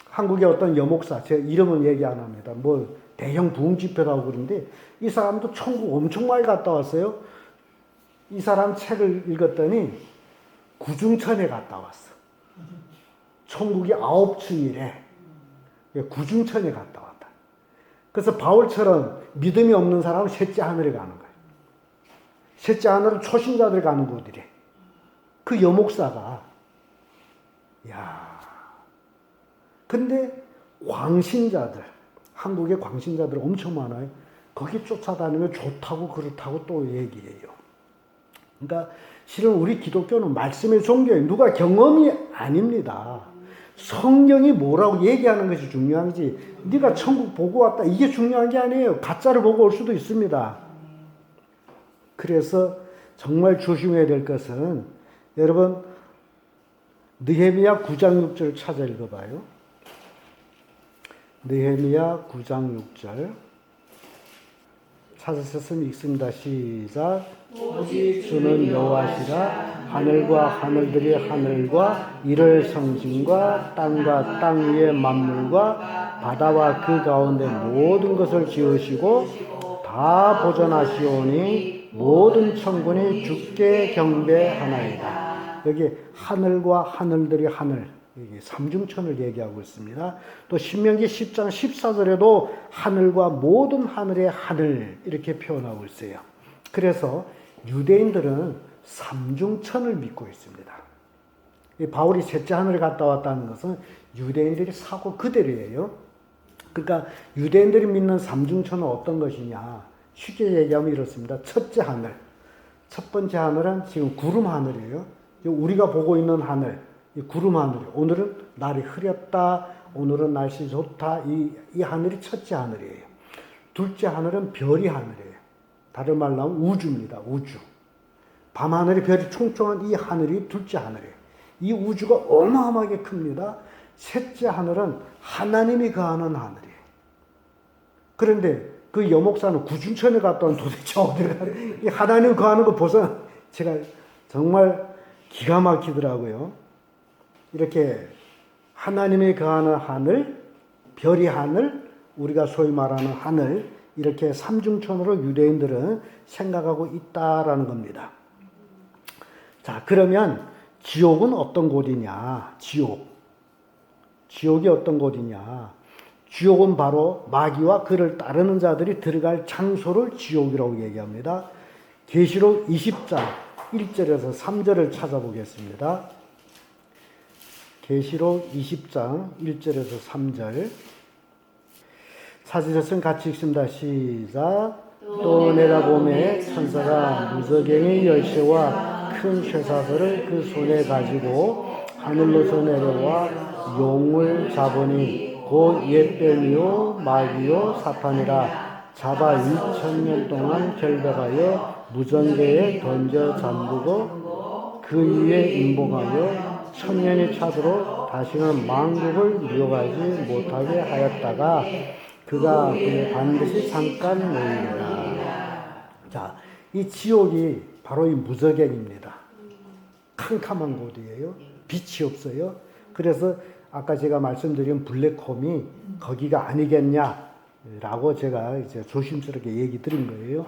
한국의 어떤 여목사, 제 이름은 얘기 안 합니다. 뭐 대형 부흥 집회라고 그러는데 이 사람도 천국 엄청 많이 갔다 왔어요. 이 사람 책을 읽었더니 구중천에 갔다 왔어. 천국이 9층이래. 구중천에 갔다 왔다. 그래서 바울처럼 믿음이 없는 사람은 셋째 하늘에 가는 거예요. 셋째 하늘은 초신자들 가는 곳이래. 그 여목사가, 야, 근데 광신자들, 한국의 광신자들 엄청 많아요. 거기 쫓아다니면 좋다고 그렇다고 또 얘기해요. 그러니까 실은 우리 기독교는 말씀의 종교예요. 누가 경험이 아닙니다. 성경이 뭐라고 얘기하는 것이 중요한지, 네가 천국 보고 왔다 이게 중요한 게 아니에요. 가짜를 보고 올 수도 있습니다. 그래서 정말 조심해야 될 것은, 여러분 느헤미야 9장 6절 찾아 읽어봐요. 느헤미야 9장 6절 찾으셨으면 읽습니다. 시작. 오직 주는 여호와시라. 하늘과 하늘들이 하늘과 이를 성신과 땅과 땅 위의 만물과 바다와 그 가운데 모든 것을 지으시고 다 보존하시오니 모든 천군이 주께 경배하나이다. 여기 하늘과 하늘들이 하늘, 여기 삼중천을 얘기하고 있습니다. 또 신명기 10장 14절에도 하늘과 모든 하늘의 하늘 이렇게 표현하고 있어요. 그래서 유대인들은 삼중천을 믿고 있습니다. 바울이 셋째 하늘에 갔다 왔다는 것은 유대인들이 사고 그대로예요. 그러니까 유대인들이 믿는 삼중천은 어떤 것이냐? 쉽게 얘기하면 이렇습니다. 첫째 하늘, 첫 번째 하늘은 지금 구름 하늘이에요. 우리가 보고 있는 하늘, 이 구름 하늘이, 오늘은 날이 흐렸다, 오늘은 날씨 좋다, 이 하늘이 첫째 하늘이에요. 둘째 하늘은 별이 하늘이에요. 다른 말로 하면 우주입니다. 우주. 밤하늘이 별이 총총한 이 하늘이 둘째 하늘이에요. 이 우주가 어마어마하게 큽니다. 셋째 하늘은 하나님이 거하는 하늘이에요. 그런데 그 여목사는 구중천에 갔다 온 도대체 어디를 가요? 이 하나님 거하는 거 보서 제가 정말 기가 막히더라고요. 이렇게 하나님이 거하는 하늘, 별이 하늘, 우리가 소위 말하는 하늘, 이렇게 삼중천으로 유대인들은 생각하고 있다라는 겁니다. 자, 그러면 지옥은 어떤 곳이냐? 지옥이 어떤 곳이냐? 지옥은 바로 마귀와 그를 따르는 자들이 들어갈 장소를 지옥이라고 얘기합니다. 계시록 20장 1절에서 3절을 찾아보겠습니다. 계시록 20장 1절에서 3절 찾으셨으면 같이 읽습니다. 시작. 또 내가 보매 천사가 무저갱의 열쇠와 큰 쇠사슬을 그 손에 가지고 하늘로서 내려와 용을 잡으니 곧 옛뱀이요 마귀요 사탄이라 잡아 2000년 동안 결박하여 무전대에 던져 잠그고 그 위에 임봉하여 1000년이 차도록 다시는 만국을 미혹하지 못하게 하였다가 그가 그에 반드시 잠깐 모이리라. 자, 이 지옥이 바로 이 무저갱입니다. 캄캄한 곳이에요. 빛이 없어요. 그래서 아까 제가 말씀드린 블랙홈이 거기가 아니겠냐라고 제가 이제 조심스럽게 얘기 드린 거예요.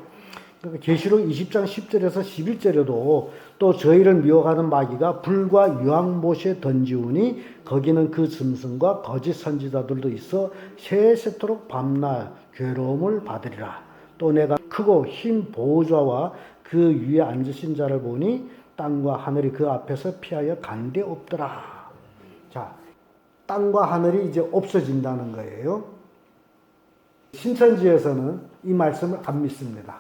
그러니까 계시록 20장 10절에서 11절에도 또 저희를 미혹하는 마귀가 불과 유황못에 던지우니 거기는 그 짐승과 거짓 선지자들도 있어 세세토록 밤낮 괴로움을 받으리라. 또 내가 크고 흰 보호자와 그 위에 앉으신 자를 보니 땅과 하늘이 그 앞에서 피하여 간 데 없더라. 자, 땅과 하늘이 이제 없어진다는 거예요. 신천지에서는 이 말씀을 안 믿습니다.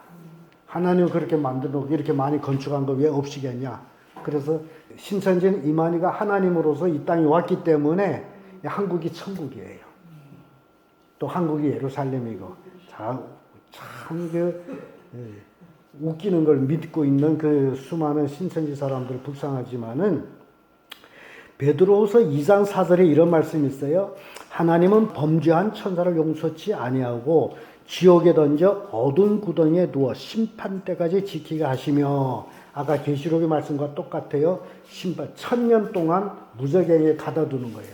하나님 그렇게 만들어 놓고 이렇게 많이 건축한 거 왜 없이겠냐. 그래서 신천지는 이만희가 하나님으로서 이 땅에 왔기 때문에 한국이 천국이에요. 또 한국이 예루살렘이고. 참 웃기는 걸 믿고 있는 그 수많은 신천지 사람들 불쌍하지만은 베드로후서 2장 4절에 이런 말씀이 있어요. 하나님은 범죄한 천사를 용서치 아니하고 지옥에 던져 어두운 구덩이에 누워 심판 때까지 지키게 하시며, 아까 계시록의 말씀과 똑같아요. 심판 1000년 동안 무저갱에 가둬두는 거예요.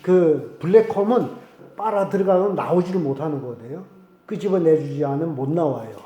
그 블랙홈은 빨아 들어가면 나오지를 못하는 거거든요. 끄집어내주지 않으면 못 나와요.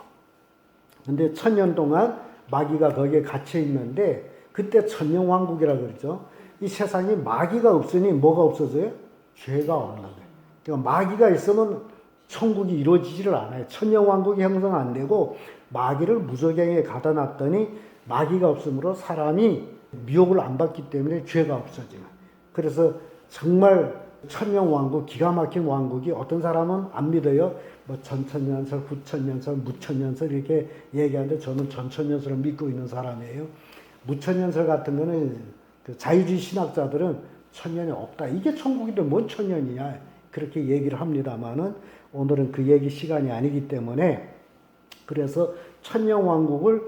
근데 1000년 동안 마귀가 거기에 갇혀 있는데, 그때 천년왕국이라고 그러죠. 이 세상에 마귀가 없으니 뭐가 없어져요? 죄가 없는 거예요. 그러니까 마귀가 있으면 천국이 이루어지지를 않아요. 천년왕국이 형성 안 되고, 마귀를 무저갱에 가다 놨더니 마귀가 없으므로 사람이 미혹을 안 받기 때문에 죄가 없어지는. 그래서 정말 천년왕국, 기가 막힌 왕국이, 어떤 사람은 안 믿어요. 뭐 전천년설, 후천년설, 무천년설 이렇게 얘기하는데, 저는 전천년설을 믿고 있는 사람이에요. 무천년설 같은 거는 그 자유주의 신학자들은 천년이 없다. 이게 천국인데 뭔 천년이냐. 그렇게 얘기를 합니다만은, 오늘은 그 얘기 시간이 아니기 때문에, 그래서 천년왕국을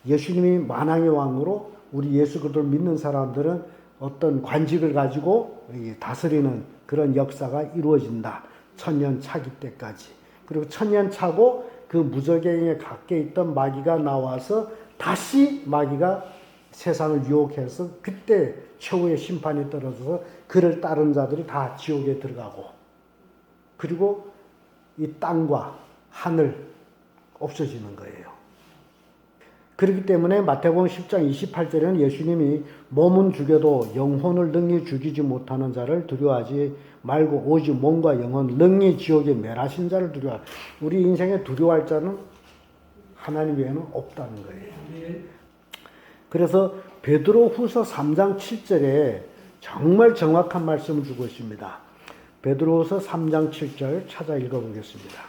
예수님이 만왕의 왕으로 우리 예수 그리스도를 믿는 사람들은 어떤 관직을 가지고 다스리는 그런 역사가 이루어진다. 천년 차기 때까지. 그리고 천년 차고 그 무저갱에 갇혀 있던 마귀가 나와서 다시 마귀가 세상을 유혹해서 그때 최후의 심판이 떨어져서 그를 따른 자들이 다 지옥에 들어가고, 그리고 이 땅과 하늘 없어지는 거예요. 그렇기 때문에 마태복음 10장 28절에는 예수님이 몸은 죽여도 영혼을 능히 죽이지 못하는 자를 두려워하지 말고 오직 몸과 영혼 능히 지옥에 멸하신 자를 두려워하라. 우리 인생에 두려워할 자는 하나님 외에는 없다는 거예요. 그래서 베드로후서 3장 7절에 정말 정확한 말씀을 주고 있습니다. 베드로후서 3장 7절 찾아 읽어보겠습니다.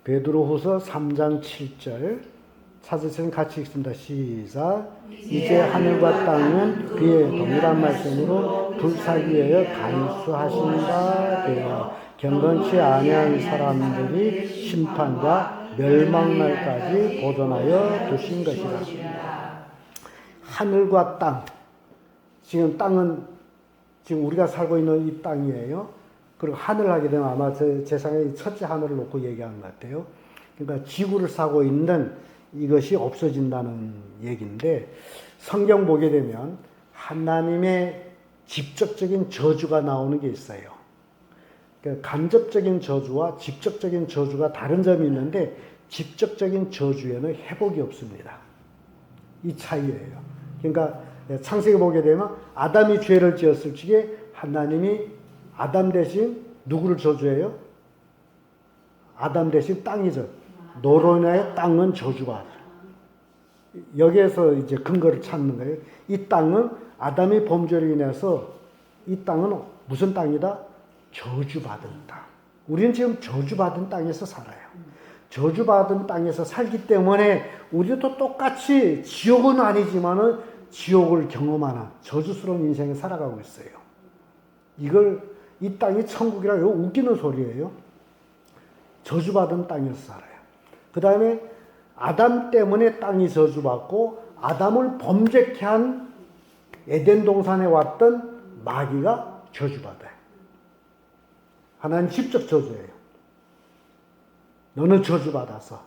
베드로후서 3장 7절 찾으시면 같이 읽습니다. 시작. 이제 하늘과 땅은 그의 동일한 말씀으로 불사기 위하여 간수하신 바 되어 경건치 아니한 사람들이 심판과 멸망날까지 보존하여 두신 것이라. 하늘과 땅. 지금 땅은 지금 우리가 살고 있는 이 땅이에요. 그리고 하늘 하게 되면 아마 세상에 첫째 하늘을 놓고 얘기하는 것 같아요. 그러니까 지구를 사고 있는 이것이 없어진다는 얘기인데, 성경 보게 되면 하나님의 직접적인 저주가 나오는 게 있어요. 그러니까 간접적인 저주와 직접적인 저주가 다른 점이 있는데, 직접적인 저주에는 회복이 없습니다. 이 차이예요. 그러니까 창세기 보게 되면 아담이 죄를 지었을 적에 하나님이 아담 대신 누구를 저주해요? 아담 대신 땅이죠. 노론의 땅은 저주받아. 여기에서 이제 근거를 찾는 거예요. 이 땅은 아담의 범죄로 인해서 이 땅은 무슨 땅이다? 저주받은 땅. 우리는 지금 저주받은 땅에서 살아요. 저주받은 땅에서 살기 때문에 우리도 똑같이 지옥은 아니지만은 지옥을 경험하는 저주스러운 인생을 살아가고 있어요. 이 땅이 천국이라고 웃기는 소리예요. 저주받은 땅에서 살아요. 그 다음에 아담 때문에 땅이 저주받고, 아담을 범죄케 한 에덴 동산에 왔던 마귀가 저주받아요. 하나님 직접 저주해요. 너는 저주받아서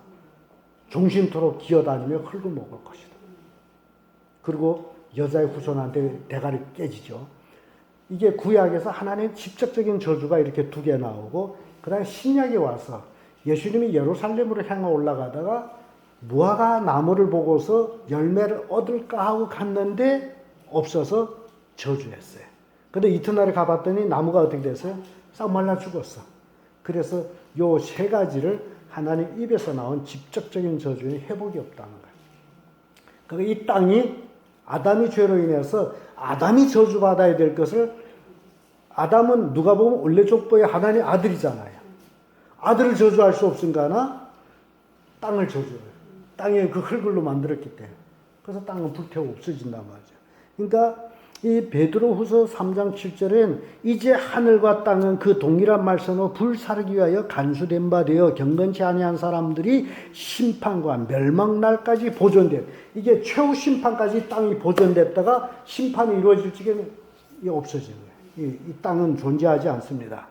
종신토록 기어다니며 흙을 먹을 것이다. 그리고 여자의 후손한테 대가리 깨지죠. 이게 구약에서 하나님의 직접적인 저주가 이렇게 두 개 나오고, 그 다음에 신약에 와서 예수님이 예루살렘으로 향해 올라가다가 무화과 나무를 보고서 열매를 얻을까 하고 갔는데 없어서 저주했어요. 근데 이튿날에 가봤더니 나무가 어떻게 됐어요? 싹 말라 죽었어. 그래서 요 세 가지를 하나님 입에서 나온 직접적인 저주에 회복이 없다는 거예요. 그러니까 이 땅이 아담이 죄로 인해서 아담이 저주받아야 될 것을, 아담은 누가 보면 원래 족보의 하나님 아들이잖아요. 아들을 저주할 수 없으니까 땅을 저주해요. 땅에 그 흙을로 만들었기 때문에. 그래서 땅은 불태워 없어진단 말이죠. 그러니까 이 베드로후서 3장 7절엔 이제 하늘과 땅은 그 동일한 말씀으로 불사르기 위하여 간수된 바 되어 경건치 아니한 사람들이 심판과 멸망날까지 보존된, 이게 최후 심판까지 땅이 보존됐다가 심판이 이루어질 적에는 없어지는 거예요. 이 땅은 존재하지 않습니다.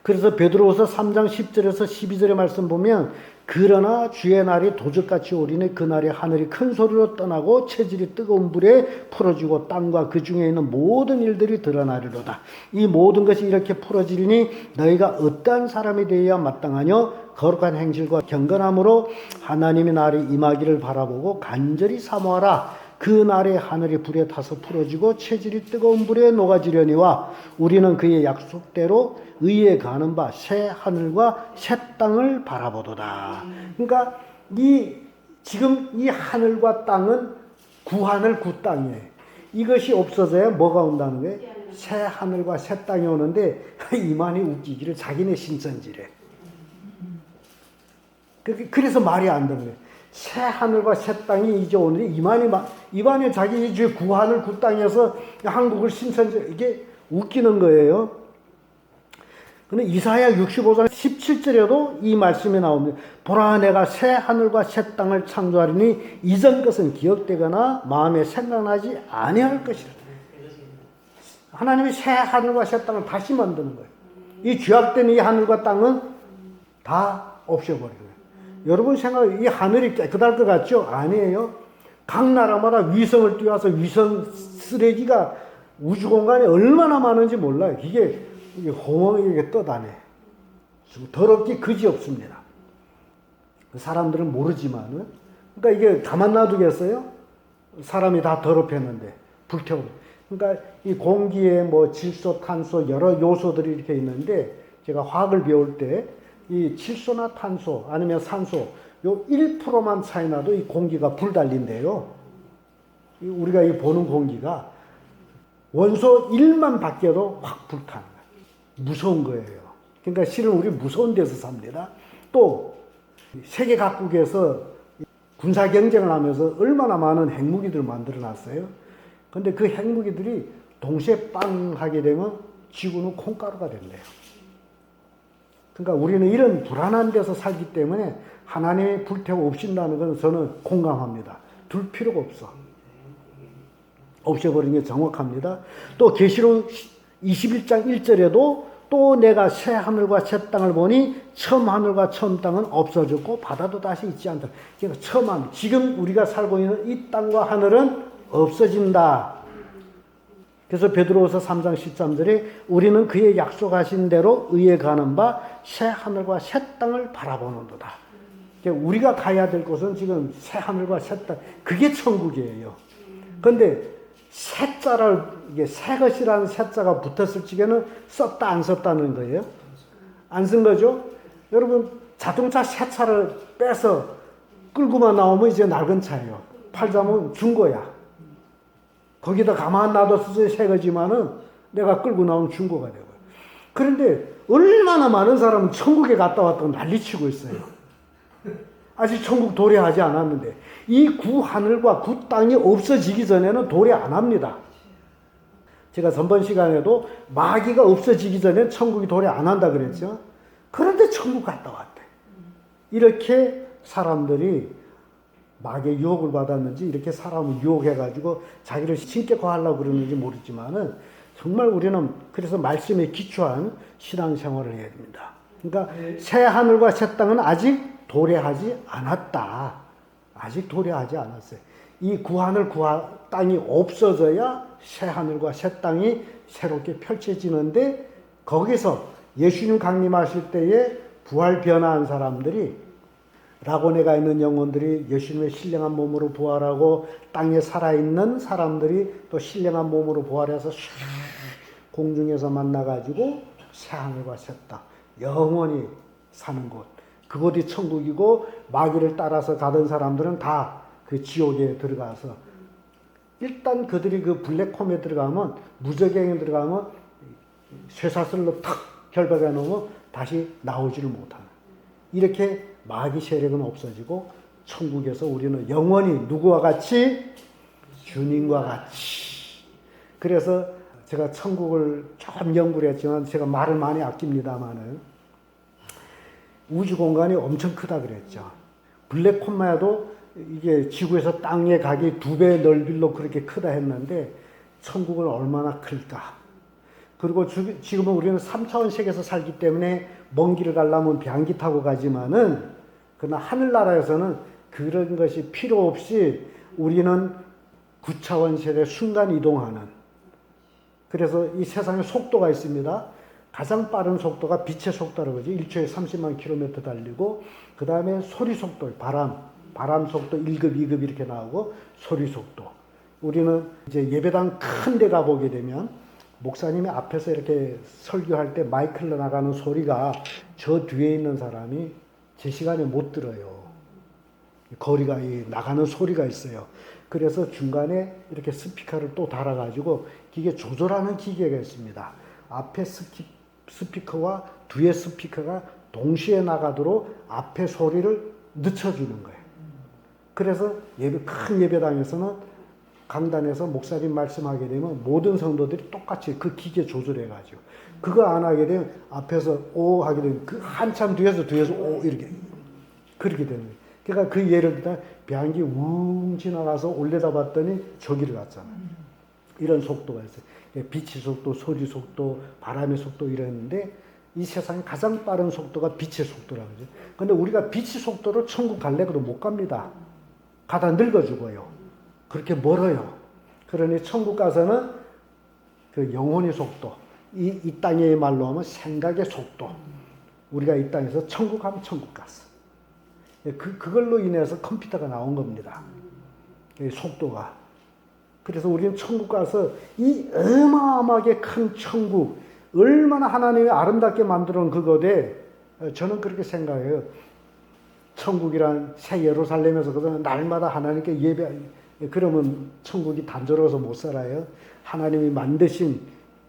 그래서 베드로후서 3장 10절에서 12절의 말씀 보면 그러나 주의 날이 도적같이 오리니 그날에 하늘이 큰 소리로 떠나고 체질이 뜨거운 불에 풀어지고 땅과 그 중에 있는 모든 일들이 드러나리로다. 이 모든 것이 이렇게 풀어지리니 너희가 어떠한 사람이 되어야 마땅하뇨? 거룩한 행실과 경건함으로 하나님의 날이 임하기를 바라보고 간절히 사모하라. 그 날에 하늘이 불에 타서 풀어지고 체질이 뜨거운 불에 녹아지려니와 우리는 그의 약속대로 의에 가는 바 새 하늘과 새 땅을 바라보도다. 그러니까 지금 이 하늘과 땅은 구하늘 구 땅이에요. 이것이 없어져야 뭐가 온다는 거예요? 새 하늘과 새 땅이 오는데 이만희 웃기기를 자기네 신천지래. 그래서 말이 안 되는 거예요. 새 하늘과 새 땅이 이제 오는데 이만희 자기 이제 구하늘 구 땅에서 한국을 신천지 이게 웃기는 거예요. 근데 이사야 65장 17절에도 이 말씀이 나옵니다. 보라 내가 새 하늘과 새 땅을 창조하리니 이전 것은 기억되거나 마음에 생각나지 아니할 것이라. 하나님이 새 하늘과 새 땅을 다시 만드는 거예요. 이 죄악된 이 하늘과 땅은 다 없애버리는 거예요. 여러분 생각해 이 하늘이 깨끗할 것 같죠? 아니에요. 각 나라마다 위성을 띄워서 위성 쓰레기가 우주 공간에 얼마나 많은지 몰라요. 이게 호멍이게 떠다녀. 더럽기 그지 없습니다. 사람들은 모르지만은. 그러니까 이게 가만 놔두겠어요? 사람이 다 더럽혔는데 불태우고. 그러니까 이 공기에 뭐 질소, 탄소 여러 요소들이 이렇게 있는데 제가 화학을 배울 때 이 질소나 탄소 아니면 산소 요 1%만 차이 나도 이 공기가 불달린대요. 우리가 이 보는 공기가 원소 1만 바뀌어도 확 불타는 거예요. 무서운 거예요. 그러니까 실은 우리 무서운 데서 삽니다. 또 세계 각국에서 군사 경쟁을 하면서 얼마나 많은 핵무기들을 만들어 놨어요. 근데 그 핵무기들이 동시에 빵 하게 되면 지구는 콩가루가 된대요. 그러니까 우리는 이런 불안한 데서 살기 때문에 하나님의 불태워 없앤다는 건 저는 공감합니다. 둘 필요가 없어. 없애버리는 게 정확합니다. 또 계시록 21장 1절에도 또 내가 새 하늘과 새 땅을 보니 처음 하늘과 처음 땅은 없어졌고 바다도 다시 있지 않다. 그러니까 처음 하늘, 지금 우리가 살고 있는 이 땅과 하늘은 없어진다. 그래서 베드로후서 3장 13절에 우리는 그의 약속하신 대로 의에 가는 바 새 하늘과 새 땅을 바라보는도다. 그러니까 우리가 가야 될 곳은 지금 새 하늘과 새 땅, 그게 천국이에요. 그런데 새자를 이게 새 것이라는 새자가 붙었을 적에는 썼다 안 썼다는 거예요. 안 쓴 거죠. 여러분 자동차 새 차를 빼서 끌고만 나오면 이제 낡은 차예요. 팔자면 중고야. 거기다 가만 놔뒀을 새 거지만은 내가 끌고 나오면 중고가 되고요. 그런데 얼마나 많은 사람은 천국에 갔다 왔다고 난리치고 있어요. 아직 천국 도래하지 않았는데 이 구 하늘과 구 땅이 없어지기 전에는 도래 안 합니다. 제가 전번 시간에도 마귀가 없어지기 전에 천국이 도래 안 한다 그랬죠. 그런데 천국 갔다 왔대. 이렇게 사람들이 마귀의 유혹을 받았는지 이렇게 사람을 유혹해가지고 자기를 신격화하려고 그러는지 모르지만은 정말 우리는 그래서 말씀에 기초한 신앙생활을 해야 됩니다. 그러니까 새 하늘과 새 땅은 아직 도래하지 않았다. 아직 도래하지 않았어요. 이 구하늘 땅이 없어져야 새 하늘과 새 땅이 새롭게 펼쳐지는데 거기서 예수님 강림하실 때에 부활 변화한 사람들이 라고네가 있는 영혼들이 예수님의 신령한 몸으로 부활하고 땅에 살아있는 사람들이 또 신령한 몸으로 부활해서 공중에서 만나가지고 새 하늘과 새 땅 영원히 사는 곳 그곳이 천국이고 마귀를 따라서 가던 사람들은 다 그 지옥에 들어가서 일단 그들이 그 블랙홈에 들어가면 무저갱에 들어가면 쇠사슬로 탁 결박해 놓으면 다시 나오지를 못하는 이렇게 마귀 세력은 없어지고 천국에서 우리는 영원히 누구와 같이 주님과 같이 그래서 제가 천국을 조금 연구를 했지만 제가 말을 많이 아낍니다만은 우주 공간이 엄청 크다 그랬죠. 블랙홀만 해도 이게 지구에서 땅에 가기 2배 넓이로 그렇게 크다 했는데 천국은 얼마나 클까? 그리고 지금은 우리는 3차원 세계에서 살기 때문에 먼 길을 가려면 비행기 타고 가지만은, 그러나 하늘나라에서는 그런 것이 필요 없이 우리는 9차원 세대 순간 이동하는, 그래서 이 세상에 속도가 있습니다. 가장 빠른 속도가 빛의 속도라고 하죠. 1초에 30만 킬로미터 달리고, 그 다음에 소리 속도, 바람 속도 1급, 2급 이렇게 나오고, 소리 속도. 우리는 이제 예배당 큰 데 가보게 되면, 목사님이 앞에서 이렇게 설교할 때 마이크로 나가는 소리가 저 뒤에 있는 사람이 제 시간에 못 들어요. 거리가 나가는 소리가 있어요. 그래서 중간에 이렇게 스피커를 또 달아가지고 기계 조절하는 기계가 있습니다. 앞에 스피커와 뒤에 스피커가 동시에 나가도록 앞에 소리를 늦춰주는 거예요. 그래서 큰 예배당에서는 강단에서 목사님 말씀하게 되면 모든 성도들이 똑같이 그 기계 조절해가지고, 그거 안 하게 되면 앞에서 오 하게 되면 그 한참 뒤에서 오 이렇게 그렇게 되는 거예요. 그러니까 그 예를 들면 비행기 웅 지나가서 올려다 봤더니 저기를 갔잖아요. 이런 속도가 있어요. 빛의 속도, 소리 속도, 바람의 속도 이랬는데, 이 세상에 가장 빠른 속도가 빛의 속도라고 하죠. 근데 우리가 빛의 속도로 천국 갈래도 못 갑니다. 가다 늙어 죽어요. 그렇게 멀어요. 그러니 천국 가서는 그 영혼의 속도, 이 땅의 말로 하면 생각의 속도. 우리가 이 땅에서 천국 가면 천국 갔어. 그걸로 인해서 컴퓨터가 나온 겁니다. 속도가. 그래서 우리는 천국 가서 이 어마어마하게 큰 천국, 얼마나 하나님이 아름답게 만들어 놓은 그거에, 저는 그렇게 생각해요. 천국이란 새 예루살렘에서 날마다 하나님께 그러면 천국이 단조로워서 못 살아요. 하나님이 만드신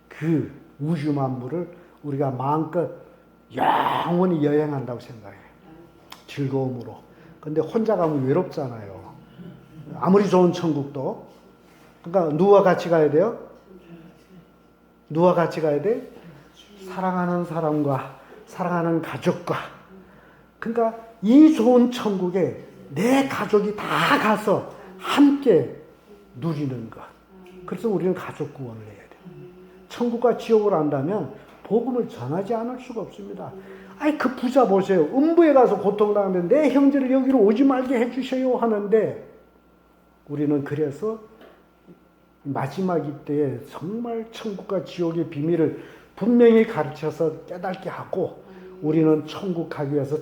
그 우주 만물을 우리가 마음껏 영원히 여행한다고 생각해요. 즐거움으로. 근데 혼자 가면 외롭잖아요. 아무리 좋은 천국도. 그러니까 누구와 같이 가야 돼요? 누구와 같이 가야 돼? 사랑하는 사람과, 사랑하는 가족과. 그러니까 이 좋은 천국에 내 가족이 다 가서 함께 누리는 것. 그래서 우리는 가족 구원을 해야 돼요. 천국과 지옥을 안다면 복음을 전하지 않을 수가 없습니다. 아이, 그 부자 보세요. 음부에 가서 고통당하는데 내 형제를 여기로 오지 말게 해주셔요 하는데, 우리는 그래서 마지막 이때에 정말 천국과 지옥의 비밀을 분명히 가르쳐서 깨닫게 하고, 우리는 천국 가기 위해서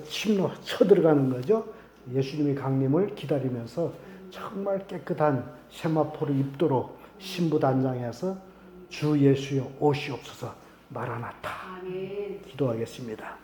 쳐들어가는 거죠. 예수님의 강림을 기다리면서 정말 깨끗한 세마포를 입도록 신부단장에서 주 예수여 오시옵소서 마라나타 기도하겠습니다.